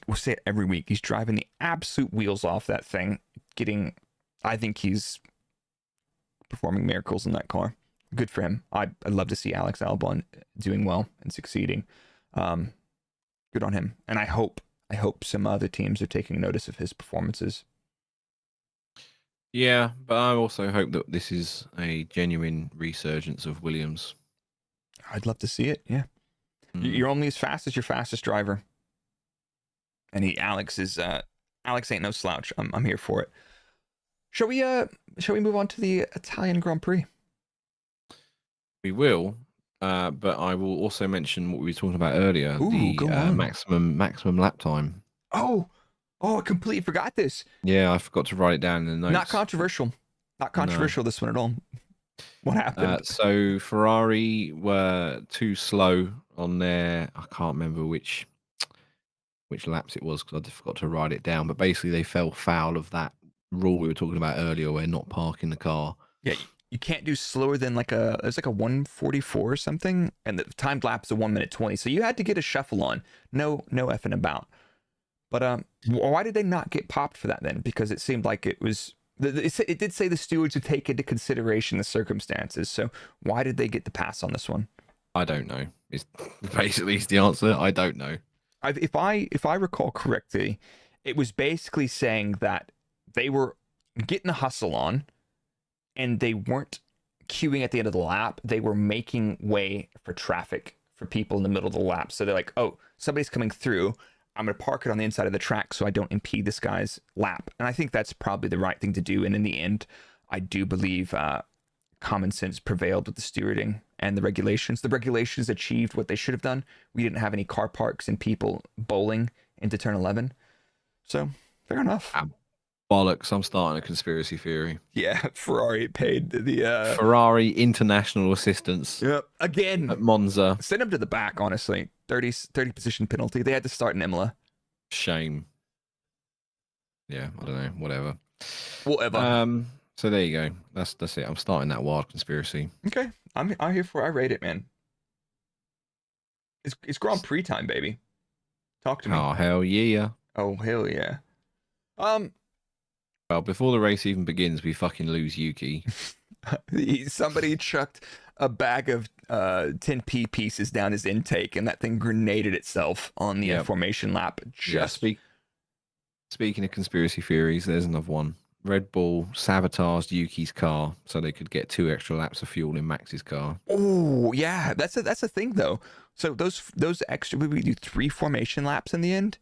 Speaker 3: we'll say it every week. He's driving the absolute wheels off that thing. I think he's performing miracles in that car. Good for him. I'd love to see Alex Albon doing well and succeeding. Good on him. And I hope some other teams are taking notice of his performances.
Speaker 2: Yeah, but I also hope that this is a genuine resurgence of Williams.
Speaker 3: I'd love to see it. Yeah. You're only as fast as your fastest driver. And Alex ain't no slouch. I'm here for it. Shall we move on to the Italian Grand Prix?
Speaker 2: We will, but I will also mention what we were talking about earlier, the maximum lap time.
Speaker 3: Oh, I completely forgot this.
Speaker 2: Yeah, I forgot to write it down in the notes.
Speaker 3: Not controversial. This one at all. What happened?
Speaker 2: So Ferrari were too slow on their, I can't remember which laps it was because I forgot to write it down. But basically, they fell foul of that rule we were talking about earlier, where not parking the car.
Speaker 3: Yeah, you can't do slower than there's like a 144 or something, and the timed lap's a 1:20. So you had to get a shuffle on. No effing about. But why did they not get popped for that then? Because it seemed like it did say the stewards would take into consideration the circumstances. So why did they get the pass on this one?
Speaker 2: I don't know. It's basically the answer. I don't know.
Speaker 3: If I recall correctly, it was basically saying that they were getting the hustle on, and they weren't queuing at the end of the lap. They were making way for traffic for people in the middle of the lap. So they're like, oh, somebody's coming through. I'm going to park it on the inside of the track so I don't impede this guy's lap. And I think that's probably the right thing to do. And in the end, I do believe common sense prevailed with the stewarding and the regulations. The regulations achieved what they should have done. We didn't have any car parks and people bowling into turn 11. So fair enough.
Speaker 2: Bollocks. I'm starting a conspiracy theory.
Speaker 3: Yeah, Ferrari paid the
Speaker 2: Ferrari international assistance.
Speaker 3: Yep. Again.
Speaker 2: At Monza.
Speaker 3: Send them to the back, honestly. 30 position penalty. They had to start in Imola.
Speaker 2: Shame. Yeah, I don't know. Whatever.
Speaker 3: Whatever.
Speaker 2: So there you go. That's it. I'm starting that wild conspiracy.
Speaker 3: Okay. I'm here for it. I rate it, man. It's Grand Prix time, baby. Talk to me.
Speaker 2: Oh, hell yeah.
Speaker 3: Oh, hell yeah.
Speaker 2: Well, before the race even begins, we fucking lose Yuki.
Speaker 3: Somebody chucked a bag of 10p pieces down his intake, and that thing grenaded itself on the formation lap.
Speaker 2: Speaking of conspiracy theories, there's another one. Red Bull sabotaged Yuki's car so they could get 2 extra laps of fuel in Max's car.
Speaker 3: Oh, yeah. That's a thing, though. So those extra, we do 3 formation laps in the end.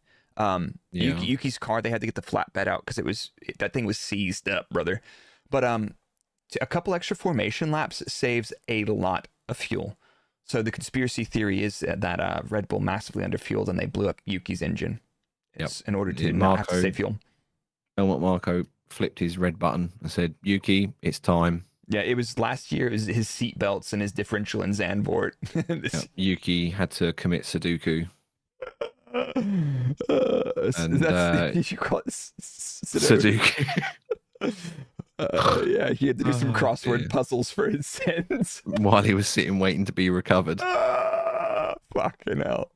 Speaker 3: Yuki's car, they had to get the flatbed out because that thing was seized up, brother. But a couple extra formation laps saves a lot of fuel. So the conspiracy theory is that Red Bull massively underfueled and they blew up Yuki's engine in order to not have to save fuel.
Speaker 2: Helmut Marko flipped his red button and said, Yuki, it's time.
Speaker 3: Yeah, it was last year. It was his seat belts and his differential in Zandvoort.
Speaker 2: Yuki had to commit Sudoku.
Speaker 3: You call it
Speaker 2: Sudoku.
Speaker 3: Yeah, he had to do some crossword puzzles for his sins
Speaker 2: while he was sitting waiting to be recovered.
Speaker 3: Fucking hell.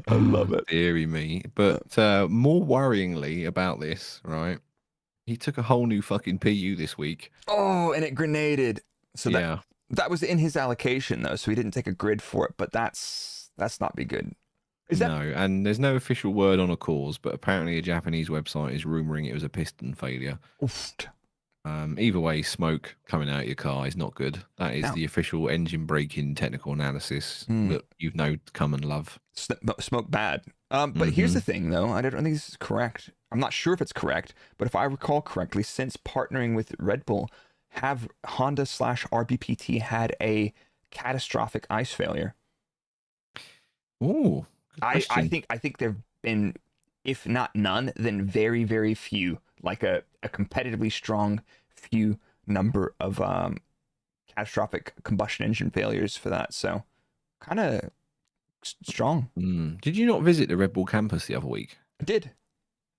Speaker 3: I love it.
Speaker 2: Deary me. But more worryingly about this, right? He took a whole new fucking PU this week.
Speaker 3: Oh, and it grenaded. So that was in his allocation though, so he didn't take a grid for it, but that's not be good.
Speaker 2: No, and there's no official word on a cause, but apparently a Japanese website is rumoring it was a piston failure.
Speaker 3: Oof.
Speaker 2: Either way, smoke coming out of your car is not good. That is the official engine braking technical analysis that you've known to come and love.
Speaker 3: Smoke bad. But here's the thing, though. I don't think this is correct. I'm not sure if it's correct, but if I recall correctly, since partnering with Red Bull, have Honda/RBPT had a catastrophic ice failure?
Speaker 2: Oh,
Speaker 3: I think there've been, if not none, then very, very few. Like a competitively strong few number of catastrophic combustion engine failures for that. So kind of strong.
Speaker 2: Did you not visit the Red Bull campus the other week?
Speaker 3: I did.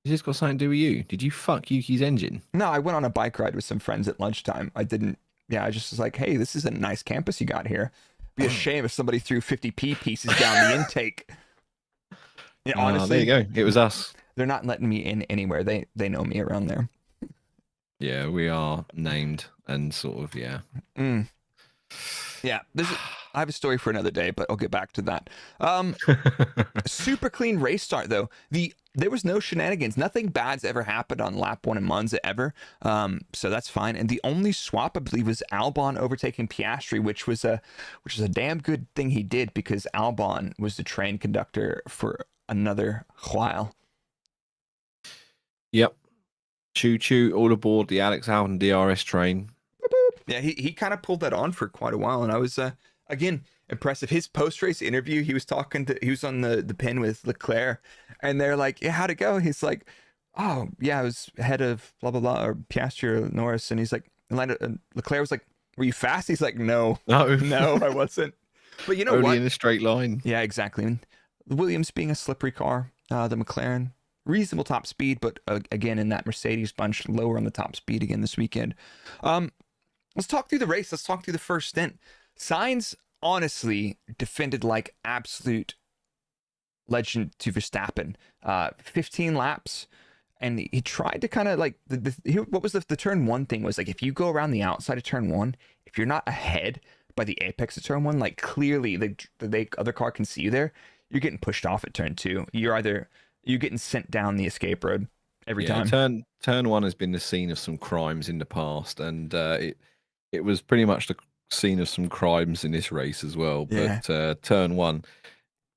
Speaker 2: Has this got something to do with you? Did you fuck Yuki's engine?
Speaker 3: No, I went on a bike ride with some friends at lunchtime. I didn't. Yeah, I just was like, hey, this is a nice campus you got here. Be a shame if somebody threw 50p pieces down the intake. Yeah, honestly,
Speaker 2: there you go. It was us.
Speaker 3: They're not letting me in anywhere. They know me around there.
Speaker 2: Yeah, we are named and sort of, yeah.
Speaker 3: Yeah, I have a story for another day, but I'll get back to that. Super clean race start, though. There was no shenanigans. Nothing bad's ever happened on lap 1 in Monza ever. So that's fine. And the only swap, I believe, was Albon overtaking Piastri, which was a damn good thing he did because Albon was the train conductor for another while.
Speaker 2: Yep. Choo choo, all aboard the Alex Albon DRS train.
Speaker 3: Yeah, he kind of pulled that on for quite a while, and I was again impressive. His post-race interview, he was on the pin with Leclerc, and they're like, "Yeah, how'd it go?" He's like, "Oh, yeah, I was ahead of blah blah blah or Piastri or Norris," and he's like, Leclerc was like, "Were you fast?" He's like, "No, no, I wasn't." But you know
Speaker 2: Only
Speaker 3: what?
Speaker 2: in a straight line.
Speaker 3: Yeah, exactly. And the Williams being a slippery car, the McLaren reasonable top speed, but again in that Mercedes bunch lower on the top speed again this weekend. Let's talk through the race. Let's talk through the first stint. Sainz honestly defended like absolute legend to Verstappen. 15 laps, and he tried to kind of like what was the turn one thing was like, if you go around the outside of turn one, if you're not ahead by the apex of turn one, like clearly the other car can see you there, you're getting pushed off at turn two. You're getting sent down the escape road every time.
Speaker 2: Turn one has been the scene of some crimes in the past, and it was pretty much the scene of some crimes in this race as well. But turn one,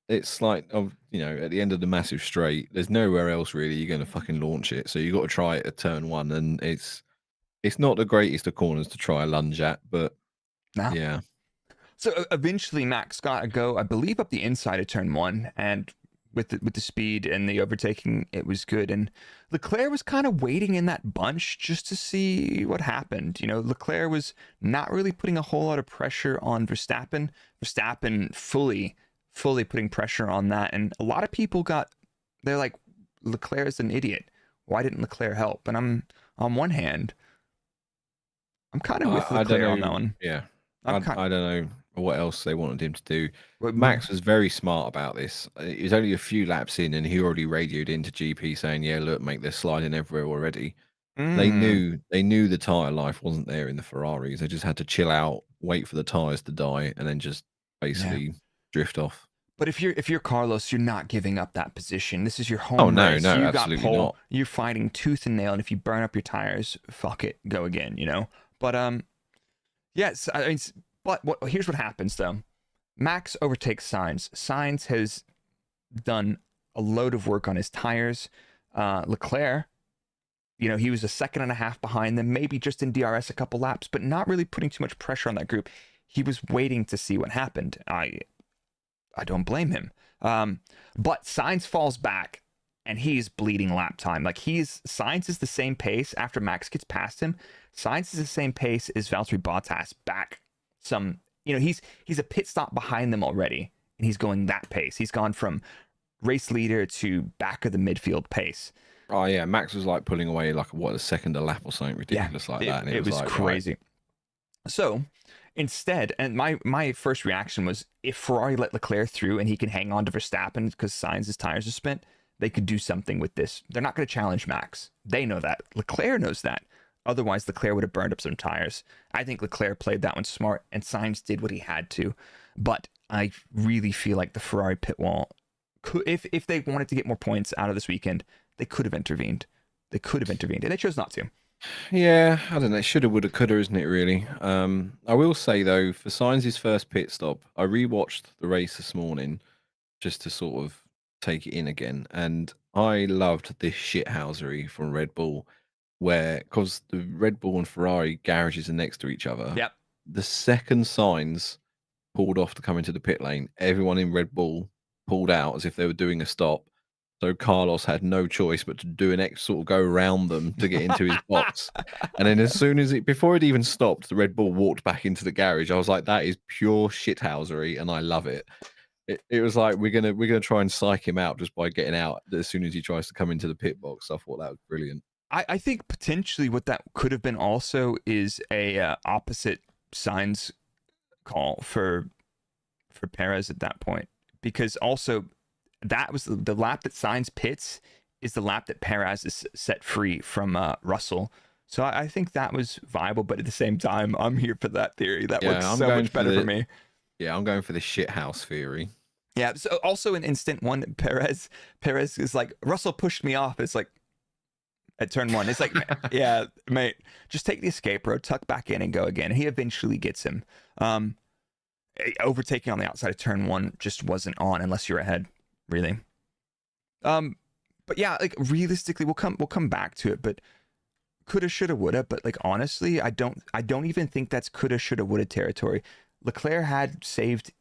Speaker 2: it's like, you know, at the end of the massive straight, there's nowhere else really you're going to fucking launch it. So you got to try it at turn one, and it's not the greatest of corners to try a lunge at, but yeah.
Speaker 3: So eventually Max got to go, I believe, up the inside of turn one, and with the speed and the overtaking, it was good. And Leclerc was kind of waiting in that bunch just to see what happened. You know, Leclerc was not really putting a whole lot of pressure on Verstappen. Verstappen fully putting pressure on that. And a lot of people they're like, Leclerc is an idiot. Why didn't Leclerc help? And I'm, on one hand, I'm kind of with Leclerc on that one.
Speaker 2: Yeah. I don't know what else they wanted him to do. Max was very smart about this. It was only a few laps in, and he already radioed into GP saying, "Yeah, look, mate, they're sliding everywhere already." They knew the tire life wasn't there in the Ferraris. They just had to chill out, wait for the tires to die, and then just basically drift off.
Speaker 3: But if you're Carlos, you're not giving up that position. This is your home race.
Speaker 2: No,
Speaker 3: you
Speaker 2: absolutely
Speaker 3: got pole.
Speaker 2: Not.
Speaker 3: You're fighting tooth and nail, and if you burn up your tires, fuck it, go again. You know. But yes, I mean. But here's what happens, though. Max overtakes Sainz. Sainz has done a load of work on his tires. Leclerc, you know, he was a second and a half behind them, maybe just in DRS a couple laps, but not really putting too much pressure on that group. He was waiting to see what happened. I don't blame him. But Sainz falls back, and he's bleeding lap time. Like Sainz is the same pace after Max gets past him. Sainz is the same pace as Valtteri Bottas back. He's a pit stop behind them already, and he's going that pace. He's gone from race leader to back of the midfield pace.
Speaker 2: Oh yeah, Max was like pulling away like a second a lap or something ridiculous like that. And
Speaker 3: it was
Speaker 2: like,
Speaker 3: crazy. Right. So instead, and my first reaction was, if Ferrari let Leclerc through and he can hang on to Verstappen because Sainz's tires are spent, they could do something with this. They're not going to challenge Max. They know that. Leclerc knows that. Otherwise, Leclerc would have burned up some tires. I think Leclerc played that one smart, and Sainz did what he had to. But I really feel like the Ferrari pit wall, if they wanted to get more points out of this weekend, they could have intervened. They could have intervened, and they chose not to.
Speaker 2: Yeah, I don't know. Shoulda, woulda, coulda, isn't it, really? I will say, though, for Sainz's first pit stop, I rewatched the race this morning just to sort of take it in again, and I loved this shithousery from Red Bull, because the Red Bull and Ferrari garages are next to each other.
Speaker 3: Yep.
Speaker 2: The second Sainz pulled off to come into the pit lane, everyone in Red Bull pulled out as if they were doing a stop. So Carlos had no choice but to do an sort of go around them to get into his box. And then as soon as before it even stopped, the Red Bull walked back into the garage. I was like, that is pure shithousery, and I love it. It was like we're gonna try and psych him out just by getting out as soon as he tries to come into the pit box. I thought that was brilliant.
Speaker 3: I think potentially what that could have been also is a opposite Sainz call for Perez at that point, because also that was the lap that Sainz pits is the lap that Perez is set free from Russell. So I think that was viable, but at the same time, I'm here for that theory. That works so much better for me.
Speaker 2: Yeah, I'm going for the shithouse theory.
Speaker 3: Yeah. So also in instant one, Perez is like, Russell pushed me off. It's like, at turn one, it's like, yeah, mate, just take the escape road, tuck back in, and go again. And he eventually gets him. Overtaking on the outside of turn one just wasn't on unless you're ahead, really. But yeah, like realistically, we'll come back to it. But coulda, shoulda, woulda. But like honestly, I don't even think that's coulda, shoulda, woulda territory. Leclerc had saved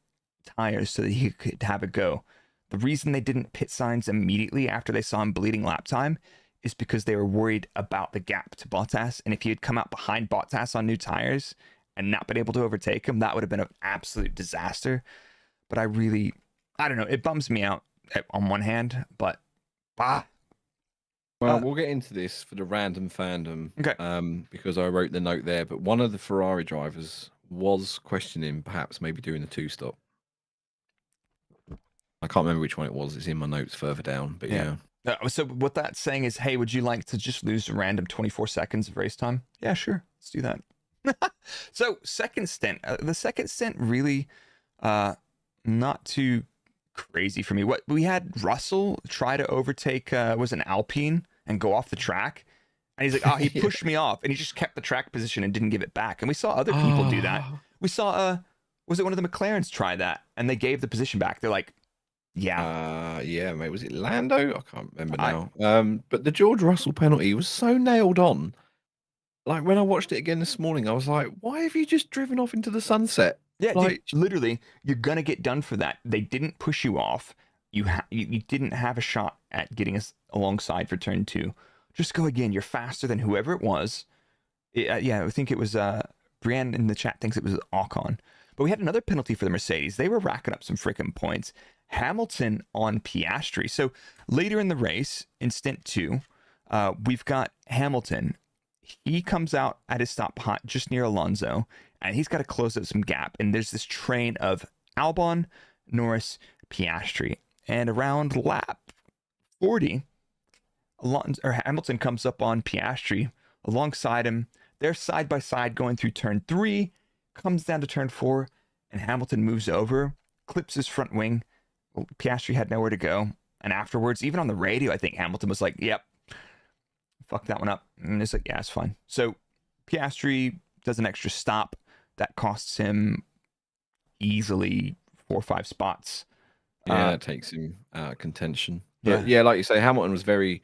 Speaker 3: tires so that he could have a go. The reason they didn't pit Sainz immediately after they saw him bleeding lap time is because they were worried about the gap to Bottas. And if he had come out behind Bottas on new tires and not been able to overtake him, that would have been an absolute disaster. But I don't know. It bums me out on one hand, but
Speaker 2: well, we'll get into this for the random fandom.
Speaker 3: Okay.
Speaker 2: Because I wrote the note there, but one of the Ferrari drivers was questioning perhaps maybe doing a two-stop. I can't remember which one it was. It's in my notes further down, but yeah.
Speaker 3: So what that's saying is, hey, would you like to just lose a random 24 seconds of race time? Yeah, sure. Let's do that. So second stint. The second stint really not too crazy for me. What we had Russell try to overtake was an Alpine and go off the track. And he's like, oh, he pushed me off. And he just kept the track position and didn't give it back. And we saw other people do that. We saw, was it one of the McLarens try that? And they gave the position back. They're like, yeah,
Speaker 2: mate. Was it Lando? I can't remember now. But the George Russell penalty was so nailed on. Like when I watched it again this morning, I was like, why have you just driven off into the sunset?
Speaker 3: Yeah,
Speaker 2: like
Speaker 3: dude, literally, you're gonna get done for that. They didn't push you off. You didn't have a shot at getting us alongside for turn 2. Just go again. You're faster than whoever it was. I think it was Brienne in the chat thinks it was Ocon. But we had another penalty for the Mercedes. They were racking up some freaking points. Hamilton on Piastri. So later in the race, in stint 2, we've got Hamilton. He comes out at his stop behind, just near Alonso, and he's got to close up some gap. And there's this train of Albon, Norris, Piastri. And around lap 40, Hamilton comes up on Piastri alongside him. They're side by side going through turn 3, comes down to turn 4, and Hamilton moves over, clips his front wing. Well, Piastri had nowhere to go. And afterwards, even on the radio, I think Hamilton was like, yep, fuck that one up. And it's like, yeah, it's fine. So Piastri does an extra stop. That costs him easily 4 or 5 spots.
Speaker 2: Yeah, that takes him out of contention. But yeah, like you say, Hamilton was very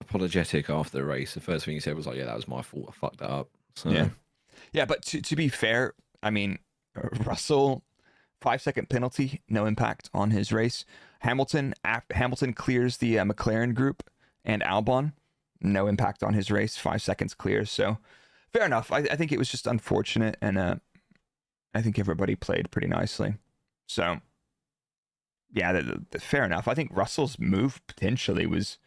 Speaker 2: apologetic after the race. The first thing he said was like, yeah, that was my fault. I fucked that up. So
Speaker 3: yeah, but to be fair, I mean, Russell, 5-second penalty, no impact on his race. Hamilton clears the McLaren group and Albon, no impact on his race. 5 seconds clear. So fair enough. I think it was just unfortunate, and I think everybody played pretty nicely. So yeah, fair enough. I think Russell's move potentially was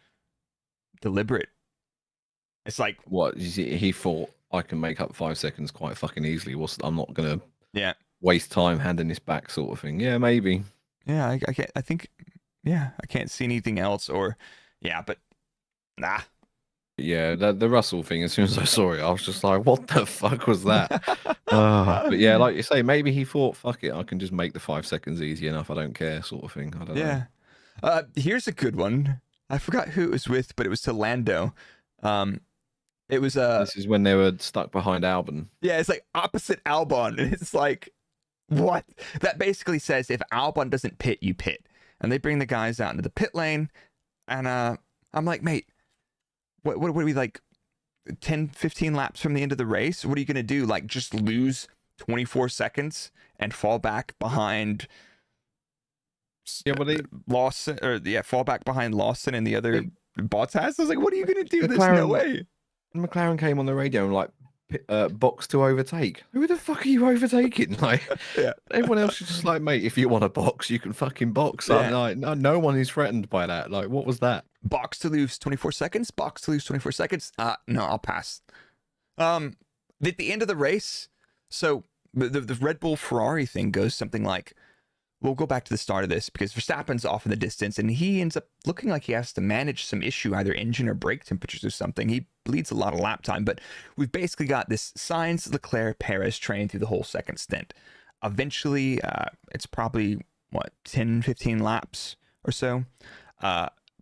Speaker 3: deliberate. It's like,
Speaker 2: what he thought, I can make up 5 seconds quite fucking easily. I'm not gonna waste time handing this back, sort of thing. Yeah, maybe.
Speaker 3: Yeah, I think I can't see anything else. Or but nah.
Speaker 2: Yeah, the Russell thing, as soon as I saw it, I was just like, what the fuck was that? But yeah, like you say, maybe he thought, fuck it, I can just make the 5 seconds easy enough. I don't care, sort of thing. I don't know.
Speaker 3: Here's a good one. I forgot who it was with, but it was to Lando. It was
Speaker 2: this is when they were stuck behind Albon. Yeah,
Speaker 3: it's like opposite Albon, and it's like, what? That basically says if Albon doesn't pit, you pit. And they bring the guys out into the pit lane, and I'm like, mate, what are we, like 10, 15 laps from the end of the race? What are you gonna do? Like, just lose 24 seconds and fall back behind? Lawson, fall back behind Lawson and the other Bottas. I was like, what are you gonna do? There's no way.
Speaker 2: McLaren came on the radio and like, box to overtake. Who the fuck are you overtaking? Like, everyone else is just like, mate, if you want a box, you can fucking box. I'm like, no one is threatened by that. Like, what was that?
Speaker 3: Box to lose 24 seconds. Box to lose 24 seconds. No, I'll pass. At the end of the race, so the Red Bull Ferrari thing goes something like, we'll go back to the start of this because Verstappen's off in the distance and he ends up looking like he has to manage some issue, either engine or brake temperatures or something. He bleeds a lot of lap time, but we've basically got this Sainz, Leclerc, Perez train through the whole second stint. Eventually, it's probably 10, 15 laps or so.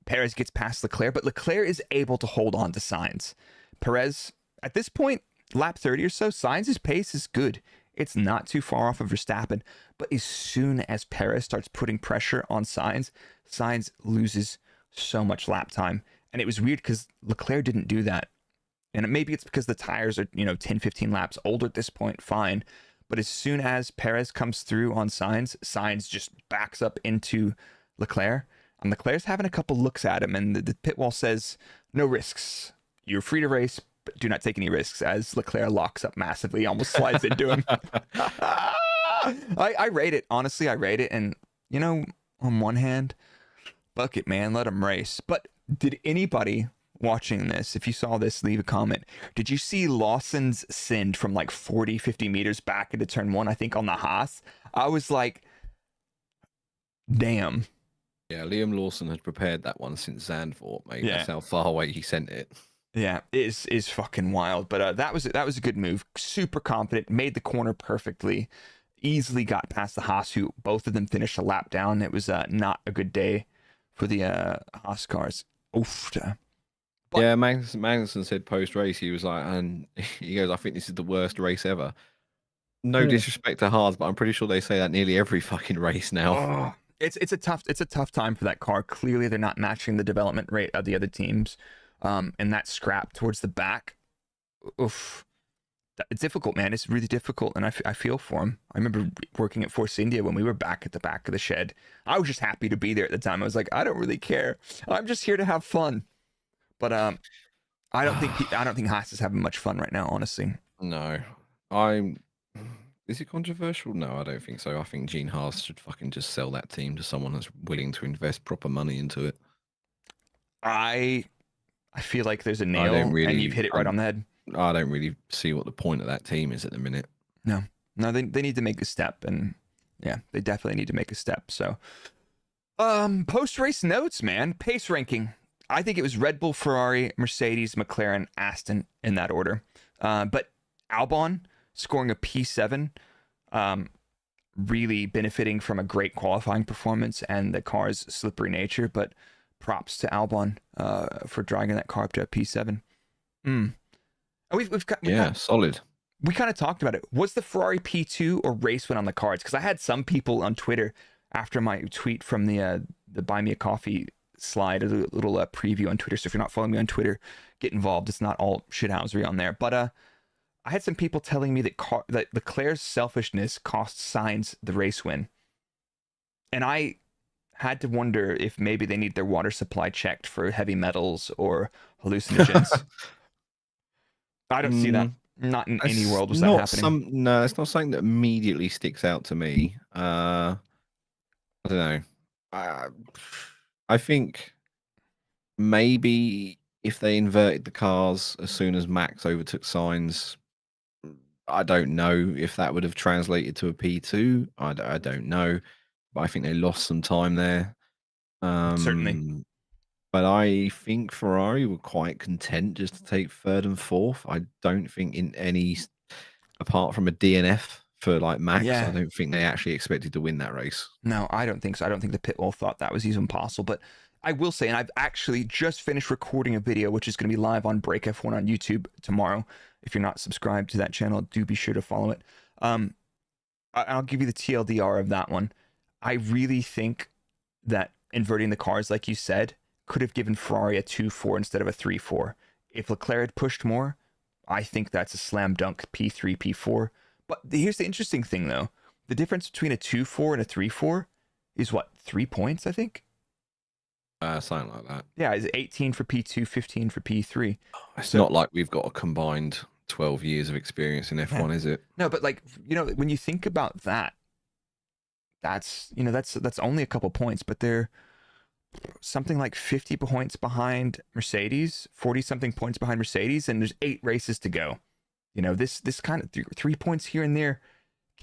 Speaker 3: Perez gets past Leclerc, but Leclerc is able to hold on to Sainz. Perez, at this point, lap 30 or so, Sainz's pace is good. It's not too far off of Verstappen, but as soon as Perez starts putting pressure on Sainz, Sainz loses so much lap time. And it was weird because Leclerc didn't do that. And maybe it's because the tires are, 10, 15 laps older at this point, fine. But as soon as Perez comes through on Sainz, Sainz just backs up into Leclerc. And Leclerc's having a couple looks at him, and the pit wall says, no risks. You're free to race, but do not take any risks, as Leclerc locks up massively, almost slides into him. I rate it. Honestly, I rate it. And, on one hand, fuck it, man, let him race. But did anybody watching this, if you saw this, leave a comment. Did you see Lawson's send from like 40, 50 meters back into turn 1, I think on the Haas? I was like, damn.
Speaker 2: Yeah, Liam Lawson had prepared that one since Zandvoort, mate.
Speaker 3: Yeah.
Speaker 2: That's how far away he sent it.
Speaker 3: Yeah, it is fucking wild. But that was a good move. Super confident, made the corner perfectly, easily got past the Haas, who both of them finished a lap down. It was not a good day for the Haas cars. Oof. But-
Speaker 2: Yeah, Magnussen said post race, he was like, and he goes, I think this is the worst race ever. No disrespect to Haas, but I'm pretty sure they say that nearly every fucking race now.
Speaker 3: Oh, it's a tough time for that car. Clearly, they're not matching the development rate of the other teams, and that scrap towards the back. Oof, it's difficult, man. It's really difficult, and I feel for him. I remember working at Force India when we were back at the back of the shed. I was just happy to be there at the time. I was like, I don't really care. I'm just here to have fun. But I don't think Haas is having much fun right now, honestly.
Speaker 2: No, is it controversial? No, I don't think so. I think Gene Haas should fucking just sell that team to someone that's willing to invest proper money into it.
Speaker 3: I feel like there's a nail, and you've hit it right on the head.
Speaker 2: I don't really see what the point of that team is at the minute.
Speaker 3: No, they need to make a step, and yeah, they definitely need to make a step. So, post race notes, man. Pace ranking. I think it was Red Bull, Ferrari, Mercedes, McLaren, Aston in that order. But Albon scoring a P7, really benefiting from a great qualifying performance and the car's slippery nature. But props to Albon for dragging that car up to a P7.
Speaker 2: Solid.
Speaker 3: We kind of talked about it. Was the Ferrari P2 or race win on the cards? Because I had some people on Twitter after my tweet from the Buy Me a Coffee slide, a little preview on Twitter. So if you're not following me on Twitter, get involved. It's not all shithousery on there. But I had some people telling me that Leclerc's selfishness cost Sainz the race win. And I had to wonder if maybe they need their water supply checked for heavy metals or hallucinogens. I don't see that. Not in any world was that happening.
Speaker 2: No, it's not something that immediately sticks out to me. I don't know. I think maybe if they inverted the cars as soon as Max overtook Sainz, I don't know if that would have translated to a P2. I don't know. But I think they lost some time there.
Speaker 3: Certainly.
Speaker 2: But I think Ferrari were quite content just to take third and fourth. I don't think in any, apart from a DNF for like Max, I don't think they actually expected to win that race.
Speaker 3: No, I don't think so. I don't think the pit wall thought that was even possible. But I will say, and I've actually just finished recording a video, which is going to be live on Break F1 on YouTube tomorrow. If you're not subscribed to that channel, do be sure to follow it. I'll give you the TLDR of that one. I really think that inverting the cars, like you said, could have given Ferrari a 2-4 instead of a 3-4. If Leclerc had pushed more, I think that's a slam dunk P3, P4. But here's the interesting thing, though. The difference between a 2-4 and a 3-4 is what, 3 points, I think?
Speaker 2: Something like that.
Speaker 3: Yeah, it's 18 for P2, 15 for P3.
Speaker 2: It's not like we've got a combined 12 years of experience in F1, is it?
Speaker 3: No, but like, when you think about that, that's only a couple points, but they're something like 50 points behind Mercedes, 40 something points behind Mercedes, and there's 8 races to go. This kind of 3 points here and there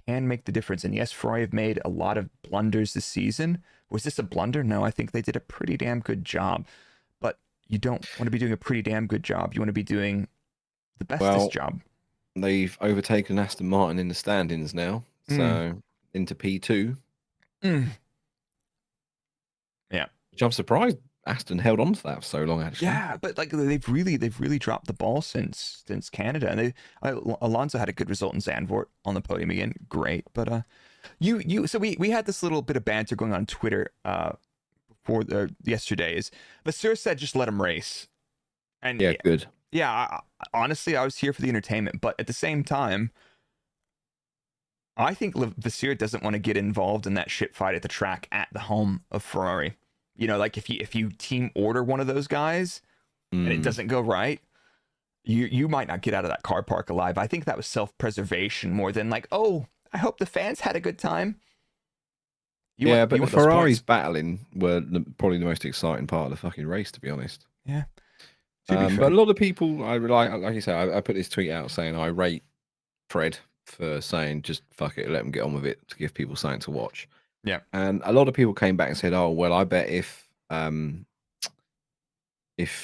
Speaker 3: can make the difference. And yes, Ferrari have made a lot of blunders this season. Was this a blunder? No, I think they did a pretty damn good job. But you don't want to be doing a pretty damn good job. You want to be doing the bestest job.
Speaker 2: They've overtaken Aston Martin in the standings now, so into P2.
Speaker 3: Yeah,
Speaker 2: which I'm surprised Aston held on to that for so long. Actually,
Speaker 3: yeah, but like they've really dropped the ball since Canada. And Alonso had a good result in Zandvoort on the podium again, great. But so we had this little bit of banter going on Twitter yesterday. Is Vasseur said just let him race, and
Speaker 2: yeah, good.
Speaker 3: Yeah, honestly, I was here for the entertainment, but at the same time, I think Vasseur doesn't want to get involved in that shit fight at the track at the home of Ferrari. Like if you team order one of those guys and it doesn't go right, you might not get out of that car park alive. I think that was self-preservation more than like, oh, I hope the fans had a good time.
Speaker 2: But the Ferraris battling were probably the most exciting part of the fucking race, to be honest.
Speaker 3: Yeah.
Speaker 2: But a lot of people, like you say, I put this tweet out saying I rate Fred for saying just fuck it, let them get on with it to give people something to watch.
Speaker 3: Yeah.
Speaker 2: And a lot of people came back and said, "Oh, well, I bet if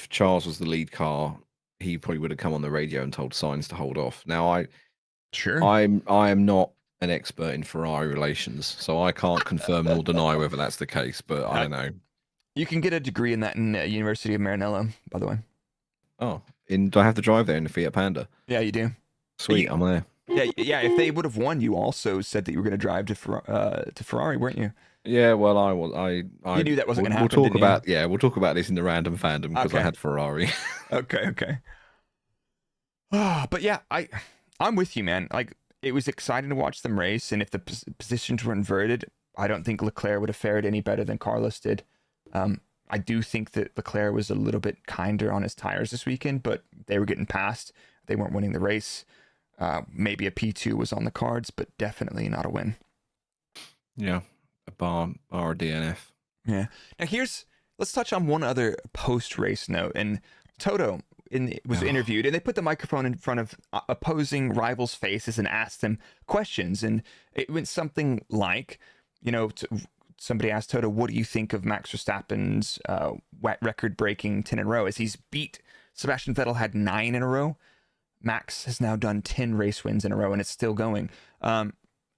Speaker 2: Charles was the lead car, he probably would have come on the radio and told Sainz to hold off." Now, I am not an expert in Ferrari relations, so I can't confirm nor deny whether that's the case. But I don't know.
Speaker 3: You can get a degree in that in University of Maranello, by the way.
Speaker 2: Oh, do I have to drive there in the Fiat Panda?
Speaker 3: Yeah, you do.
Speaker 2: Sweet, I'm there.
Speaker 3: Yeah. If they would have won, you also said that you were going to drive to Ferrari, weren't you?
Speaker 2: Yeah, well, I was.
Speaker 3: You knew that wasn't going to happen.
Speaker 2: We'll talk about this in the random fandom because I had Ferrari.
Speaker 3: Okay. But yeah, I'm with you, man. Like, it was exciting to watch them race, and if the positions were inverted, I don't think Leclerc would have fared any better than Carlos did. I do think that Leclerc was a little bit kinder on his tires this weekend, but they were getting past. They weren't winning the race. Maybe a P2 was on the cards, but definitely not a win.
Speaker 2: Yeah, a bar or DNF.
Speaker 3: Yeah. Now let's touch on one other post-race note. And Toto was interviewed, and they put the microphone in front of opposing rivals' faces and asked them questions. And it went something like, somebody asked Toto, "What do you think of Max Verstappen's record-breaking 10 in a row?" As he's beat Sebastian Vettel, had 9 in a row. Max has now done 10 race wins in a row, and it's still going. And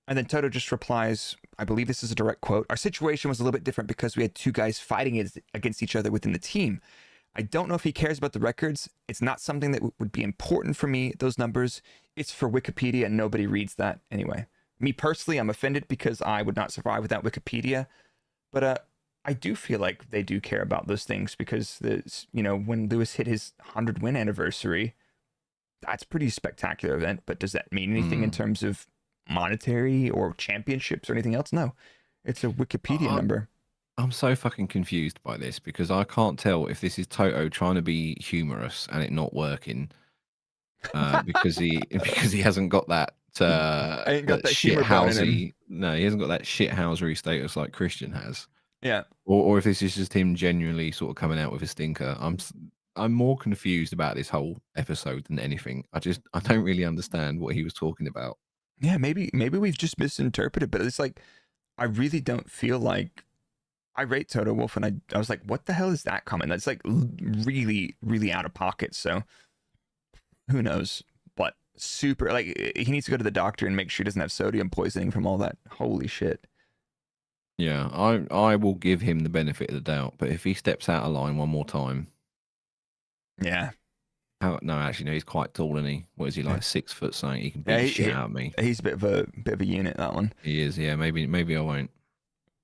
Speaker 3: then Toto just replies, I believe this is a direct quote, "Our situation was a little bit different because we had 2 guys fighting against each other within the team. I don't know if he cares about the records. It's not something that would be important for me, those numbers. It's for Wikipedia, and nobody reads that anyway. Me personally, I'm offended because I would not survive without Wikipedia. But I do feel like they do care about those things because, when Lewis hit his 100-win anniversary, that's a pretty spectacular event. But does that mean anything in terms of monetary or championships or anything else? No. It's a Wikipedia number.
Speaker 2: I'm so fucking confused by this because I can't tell if this is Toto trying to be humorous and it not working because he hasn't got that
Speaker 3: ain't got that shithousery.
Speaker 2: No, he hasn't got that shithousery status like Christian has.
Speaker 3: Yeah.
Speaker 2: Or if this is just him genuinely sort of coming out with a stinker. I'm more confused about this whole episode than anything. I don't really understand what he was talking about.
Speaker 3: Yeah, maybe we've just misinterpreted, but it's like I really don't feel like I rate Toto Wolff, and I was like, what the hell is that comment? That's like really, really out of pocket. So who knows? But super, like, he needs to go to the doctor and make sure he doesn't have sodium poisoning from all that. Holy shit.
Speaker 2: Yeah, I will give him the benefit of the doubt, but if he steps out of line one more time.
Speaker 3: Yeah.
Speaker 2: No, actually, no, he's quite tall, isn't he? What is he, like 6 foot something? He can beat shit out of me.
Speaker 3: He's a bit of a unit, that one.
Speaker 2: He is, yeah. Maybe I won't.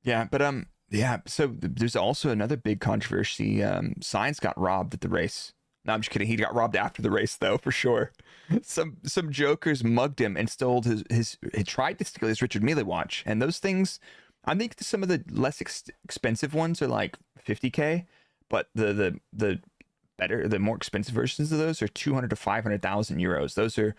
Speaker 3: Yeah, but yeah, so there's also another big controversy. Sainz got robbed at the race. No, I'm just kidding. He got robbed after the race, though, for sure. Some jokers mugged him and stole he tried to steal his Richard Mille watch. And those things, I think some of the less expensive ones are like 50K, but the more expensive versions of those are 200 to 500,000 euros. Those are.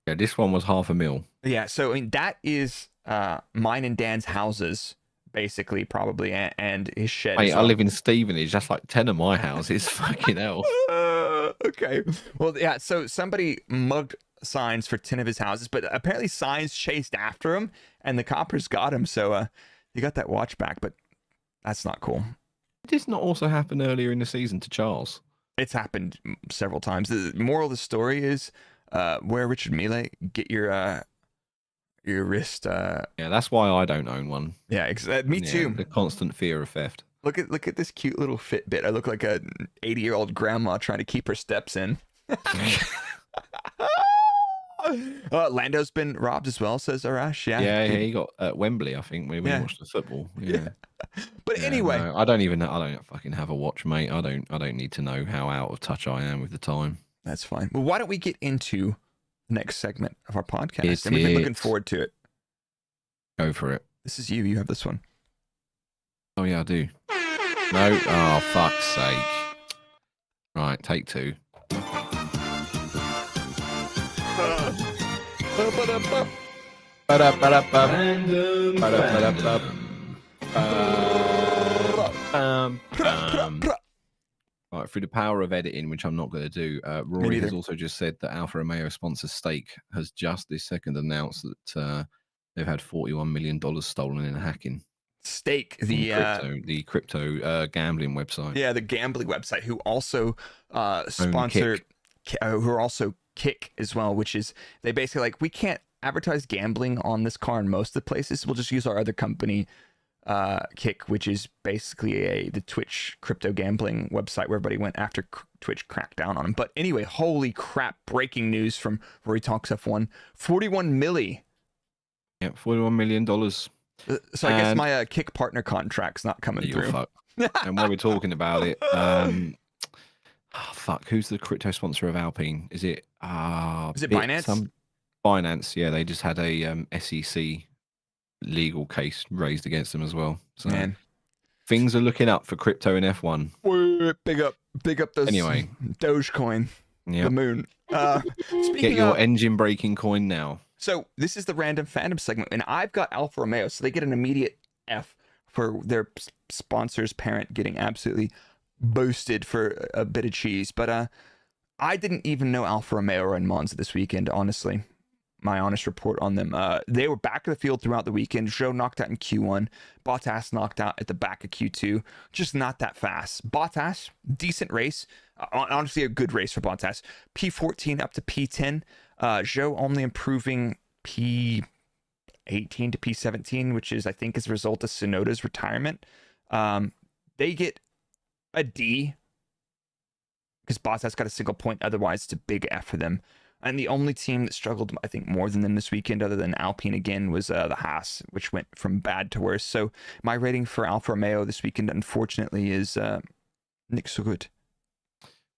Speaker 2: Yeah, this one was $500,000.
Speaker 3: Yeah, so I mean that is mine and Dan's houses. Basically, probably, and his shed.
Speaker 2: Hey, I live in Stevenage. That's like 10 of my houses. Fucking hell.
Speaker 3: Okay. Well, yeah. So somebody mugged Sainz for 10 of his houses, but apparently Sainz chased after him, and the coppers got him. So he got that watch back, but that's not cool.
Speaker 2: Did this not also happen earlier in the season to Charles?
Speaker 3: It's happened several times. The moral of the story is, wear Richard Mille, get your wrist.
Speaker 2: Yeah, that's why I don't own one.
Speaker 3: Yeah, me too.
Speaker 2: The constant fear of theft.
Speaker 3: Look at this cute little Fitbit. I look like a 80-year-old grandma trying to keep her steps in. Lando's been robbed as well, says Arash.
Speaker 2: Yeah, he got at Wembley, I think, when we watched the football. Yeah.
Speaker 3: But anyway,
Speaker 2: no, I don't fucking have a watch, mate. I don't need to know how out of touch I am with the time.
Speaker 3: That's fine. Well, why don't we get into the next segment of our podcast? And we've been looking forward to it.
Speaker 2: Go for it.
Speaker 3: This is you. You have this one.
Speaker 2: Oh yeah, I do. No. Oh, fuck's sake. Right, take 2. Right, through the power of editing, which I'm not going to do, Rory has also just said that Alfa Romeo sponsor Stake has just this second announced that they've had $41 million stolen in hacking.
Speaker 3: Stake, the
Speaker 2: crypto gambling website.
Speaker 3: Yeah, the gambling website, who also sponsor, who are also Kick as well, which is they basically like, we can't advertise gambling on this car in most of the places. We'll just use our other company, Kick, which is basically the Twitch crypto gambling website where everybody went after Twitch cracked down on them. But anyway, holy crap! Breaking news from Rory Talks F1: 41 milli.
Speaker 2: Yeah, $41 million.
Speaker 3: So I guess my Kick partner contract's not coming through.
Speaker 2: Fuck. And while we're talking about it, who's the crypto sponsor of Alpine? Is it
Speaker 3: Binance?
Speaker 2: Binance, yeah. They just had a SEC legal case raised against them as well. So
Speaker 3: Man,
Speaker 2: things are looking up for crypto in F1.
Speaker 3: Big up those.
Speaker 2: Anyway,
Speaker 3: Dogecoin,
Speaker 2: yeah.
Speaker 3: the moon.
Speaker 2: Get your engine braking coin now.
Speaker 3: So this is the random fandom segment, and I've got Alfa Romeo, so they get an immediate F for their sponsor's parent getting absolutely boosted for a bit of cheese. But I didn't even know Alfa Romeo were in Monza this weekend, honestly. My honest report on them. They were back of the field throughout the weekend. Zhou knocked out in Q1. Bottas knocked out at the back of Q2. Just not that fast. Bottas, decent race. Honestly, a good race for Bottas. P14 up to P10. Zhou only improving P18 to P17, which is, I think, as a result of Tsunoda's retirement. They get a D because Bottas got a single point. Otherwise, it's a big F for them. And the only team that struggled, I think, more than them this weekend, other than Alpine again, was the Haas, which went from bad to worse. So my rating for Alfa Romeo this weekend, unfortunately, is Nick so good.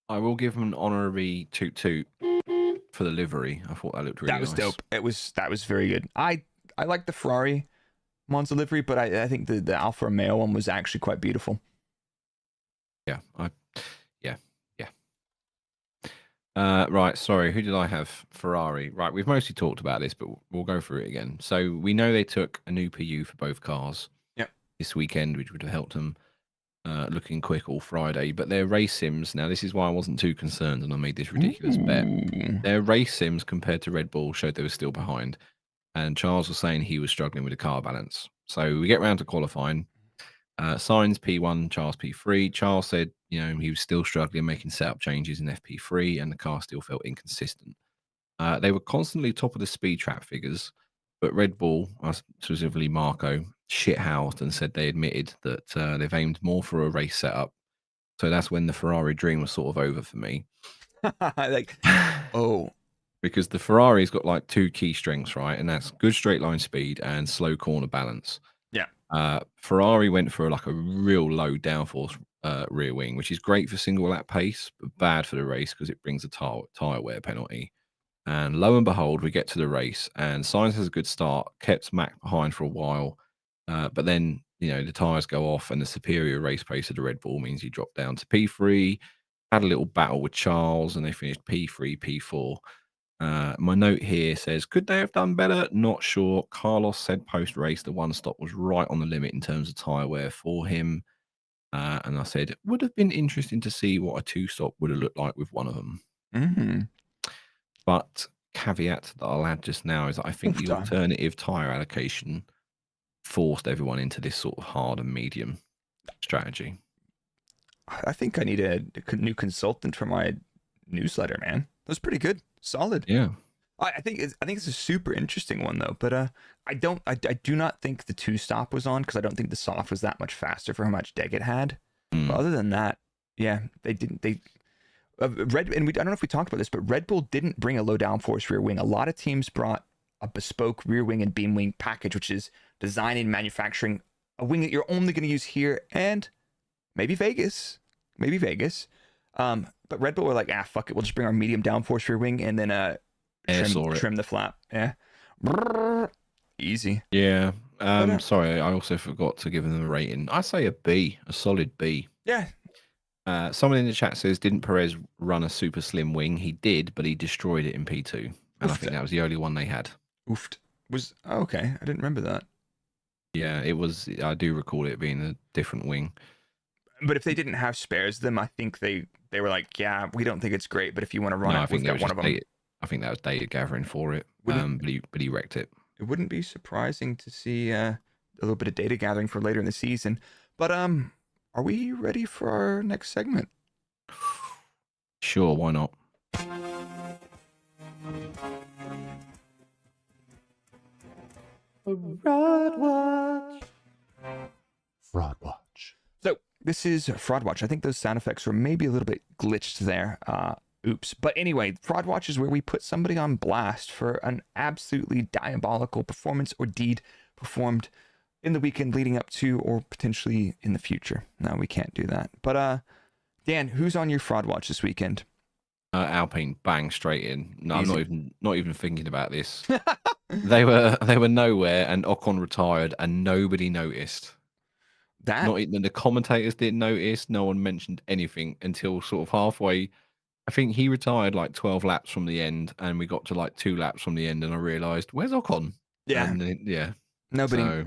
Speaker 2: I will give them an honorary toot for the livery. I thought that looked really nice.
Speaker 3: That was dope. That was very good. I like the Ferrari Monza livery, but I think the Alfa Romeo one was actually quite beautiful.
Speaker 2: Yeah. Right, sorry, who did I have? Ferrari. Right, we've mostly talked about this, but we'll go through it again. So we know they took a new PU for both cars this weekend, which would have helped them looking quick all Friday. But their race sims, now this is why I wasn't too concerned and I made this ridiculous bet. Their race sims compared to Red Bull showed they were still behind. And Charles was saying he was struggling with the car balance. So we get round to qualifying. Sainz P1, Charles P3. Charles said, he was still struggling making setup changes in FP3 and the car still felt inconsistent. They were constantly top of the speed trap figures, but Red Bull, specifically Marco, shithoused and said they admitted that they've aimed more for a race setup. So that's when the Ferrari dream was sort of over for me. Because the Ferrari's got like two key strengths, right? And that's good straight line speed and slow corner balance.
Speaker 3: Yeah.
Speaker 2: Ferrari went for like a real low downforce rear wing, which is great for single lap pace, but bad for the race because it brings a tire wear penalty. And lo and behold, we get to the race, and Sainz has a good start, kept Mac behind for a while, but then the tires go off, and the superior race pace of the Red Bull means he dropped down to P3. Had a little battle with Charles, and they finished P3, P4. My note here says, could they have done better? Not sure. Carlos said post-race the one stop was right on the limit in terms of tyre wear for him. And I said, it would have been interesting to see what a two-stop would have looked like with one of them.
Speaker 3: Mm-hmm.
Speaker 2: But caveat that I'll add just now is that I think the alternative tyre allocation forced everyone into this sort of hard and medium strategy.
Speaker 3: I think I need a new consultant for my newsletter, man. That was pretty good. Solid.
Speaker 2: Yeah.
Speaker 3: I think it's a super interesting one though, but I do not think the two stop was on because I don't think the soft was that much faster for how much deg it had. But other than that, yeah, they didn't. I don't know if we talked about this, but Red Bull didn't bring a low downforce rear wing. A lot of teams brought a bespoke rear wing and beam wing package, which is designing and manufacturing a wing that you're only going to use here and maybe Vegas. But Red Bull were like, fuck it, we'll just bring our medium downforce rear wing and then trim the flap. Yeah. Easy.
Speaker 2: Yeah. Sorry, I also forgot to give them a rating. I say a B, a solid B.
Speaker 3: Yeah.
Speaker 2: Someone in the chat says, didn't Perez run a super slim wing? He did, but he destroyed it in P2. And I think that was the only one they had.
Speaker 3: Oofed. Okay. I didn't remember that.
Speaker 2: Yeah, it was. I do recall it being a different wing.
Speaker 3: But if they didn't have spares them, I think they were like, yeah, we don't think it's great, but if you want to run it, we've got one of them.
Speaker 2: I think that was data gathering for it, but he wrecked it.
Speaker 3: It wouldn't be surprising to see a little bit of data gathering for later in the season. But are we ready for our next segment?
Speaker 2: Sure, why not?
Speaker 1: Fraud Watch.
Speaker 3: So this is Fraud Watch. I think those sound effects were maybe a little bit glitched there. Oops. But anyway, Fraud Watch is where we put somebody on blast for an absolutely diabolical performance or deed performed in the weekend leading up to or potentially in the future. No, we can't do that. But Dan, who's on your Fraud Watch this weekend?
Speaker 2: Alpine, bang, straight in. No,
Speaker 3: Easy.
Speaker 2: I'm not even thinking about this. They were nowhere, and Ocon retired, and nobody noticed.
Speaker 3: That
Speaker 2: Not even the commentators didn't notice. No one mentioned anything until sort of halfway. I think he retired like 12 laps from the end, and we got to like 2 laps from the end, and I realised, where's Ocon?
Speaker 3: yeah,
Speaker 2: And then, yeah.
Speaker 3: nobody.
Speaker 2: So,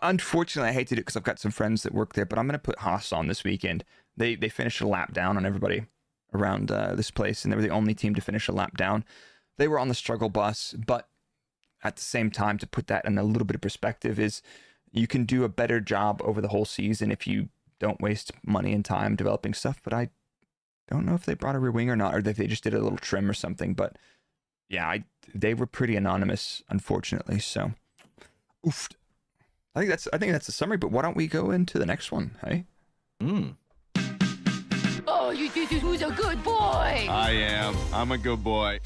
Speaker 3: Unfortunately, I hate to do it because I've got some friends that work there, but I'm going to put Haas on this weekend. They finished a lap down on everybody around this place, and they were the only team to finish a lap down. They were on the struggle bus, but at the same time, to put that in a little bit of perspective, is you can do a better job over the whole season if you don't waste money and time developing stuff. But I don't know if they brought a rear wing or not, or if they just did a little trim or something. But yeah, they were pretty anonymous, unfortunately. So, oof. I think that's the summary. But why don't we go into the next one? Hey.
Speaker 5: Oh, you think who's a good boy?
Speaker 6: I am. I'm a good boy.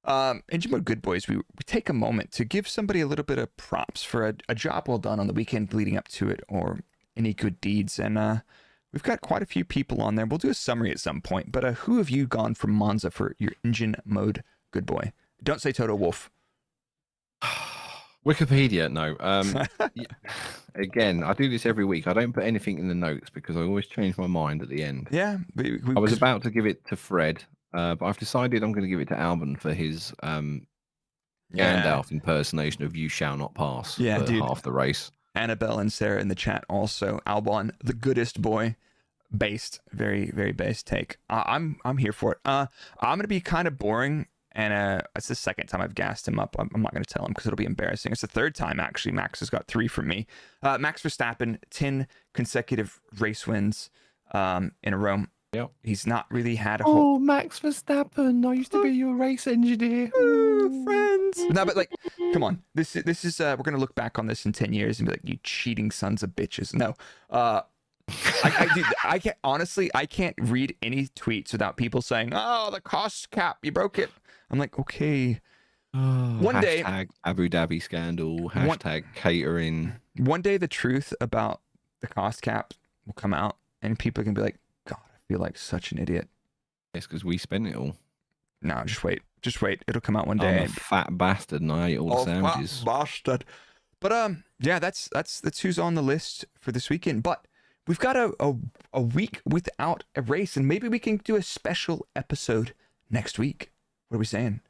Speaker 3: Engine Mode Good Boys, we take a moment to give somebody a little bit of props for a job well done on the weekend leading up to it, or any good deeds. And we've got quite a few people on there. We'll do a summary at some point. But who have you gone from Monza for your Engine Mode Good Boy? Don't say Toto Wolff.
Speaker 2: Wikipedia, no. Yeah. Again, I do this every week. I don't put anything in the notes because I always change my mind at the end.
Speaker 3: Yeah.
Speaker 2: I was about to give it to Fred, but I've decided I'm going to give it to Albon for his Gandalf impersonation of "You shall not pass"
Speaker 3: Yeah,
Speaker 2: for
Speaker 3: dude.
Speaker 2: half the race.
Speaker 3: Annabelle and Sarah in the chat also. Albon, the goodest boy. Based, very, very based take. I'm here for it. I'm going to be kind of boring. And it's the second time I've gassed him up. I'm not going to tell him because it'll be embarrassing. It's the third time, actually. Max has got 3 from me. Max Verstappen, 10 consecutive race wins in a row.
Speaker 2: Yep.
Speaker 3: He's not really had a whole...
Speaker 2: Max Verstappen. I used to be your race engineer.
Speaker 3: friends. No, but like, come on. This is we're going to look back on this in 10 years and be like, you cheating sons of bitches. No. I can't, honestly, I can't read any tweets without people saying, oh, the cost cap, you broke it. I'm like, okay. One day,
Speaker 2: hashtag Abu Dhabi scandal, hashtag catering.
Speaker 3: One day the truth about the cost cap will come out and people can be like, God, I feel like such an idiot.
Speaker 2: It's because we spent it all.
Speaker 3: No, just wait. It'll come out one
Speaker 2: I'm
Speaker 3: day.
Speaker 2: a fat bastard and I ate all the sandwiches.
Speaker 3: Bastard. But yeah, that's who's on the list for this weekend. But we've got a week without a race, and maybe we can do a special episode next week. What are we saying?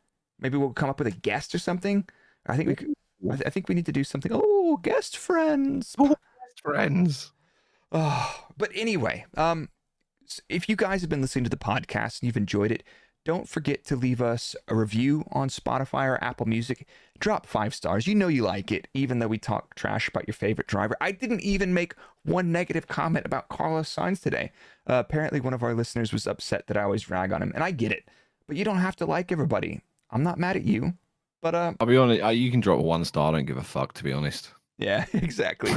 Speaker 3: Maybe we'll come up with a guest or something. I think we need to do something. Oh, guest friends.
Speaker 2: Friends.
Speaker 3: Oh, but anyway, if you guys have been listening to the podcast and you've enjoyed it, don't forget to leave us a review on Spotify or Apple Music. Drop 5 stars. You know you like it, even though we talk trash about your favorite driver. I didn't even make one negative comment about Carlos Sainz today. Apparently, one of our listeners was upset that I always rag on him, and I get it. But you don't have to like everybody. I'm not mad at you. But
Speaker 2: I'll be honest, you can drop 1 star. I don't give a fuck, to be honest.
Speaker 3: yeah, exactly.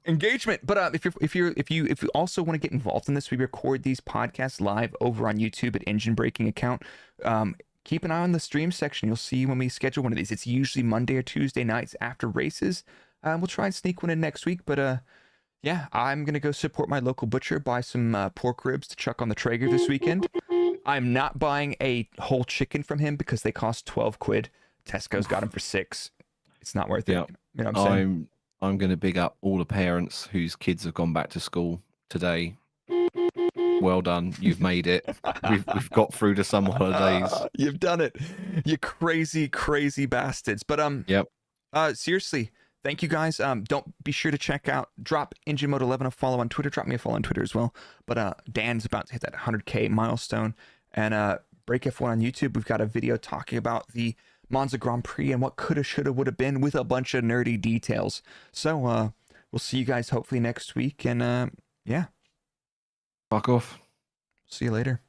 Speaker 3: Engagement. But if you also want to get involved in this, we record these podcasts live over on YouTube at Engine Braking account. Keep an eye on the stream section. You'll see when we schedule one of these. It's usually Monday or Tuesday nights after races. We'll try and sneak one in next week. But yeah, I'm gonna go support my local butcher, buy some pork ribs to chuck on the Traeger this weekend. I'm not buying a whole chicken from him because they cost 12 quid. Tesco's got them for 6. It's not worth it.
Speaker 2: Yeah.
Speaker 3: You know what I'm saying?
Speaker 2: I'm going to big up all the parents whose kids have gone back to school today. Well done. You've made it. We've got through the summer holidays.
Speaker 3: You've done it. You crazy, crazy bastards. But
Speaker 2: Yep.
Speaker 3: Seriously, thank you guys. Don't be sure to check out drop Engine Mode 11 a follow on Twitter. Drop me a follow on Twitter as well. But Dan's about to hit that 100K milestone. And Break F1 on YouTube. We've got a video talking about the Monza Grand Prix and what coulda, shoulda, woulda been with a bunch of nerdy details. So we'll see you guys hopefully next week. And yeah,
Speaker 2: Fuck off.
Speaker 3: see you later.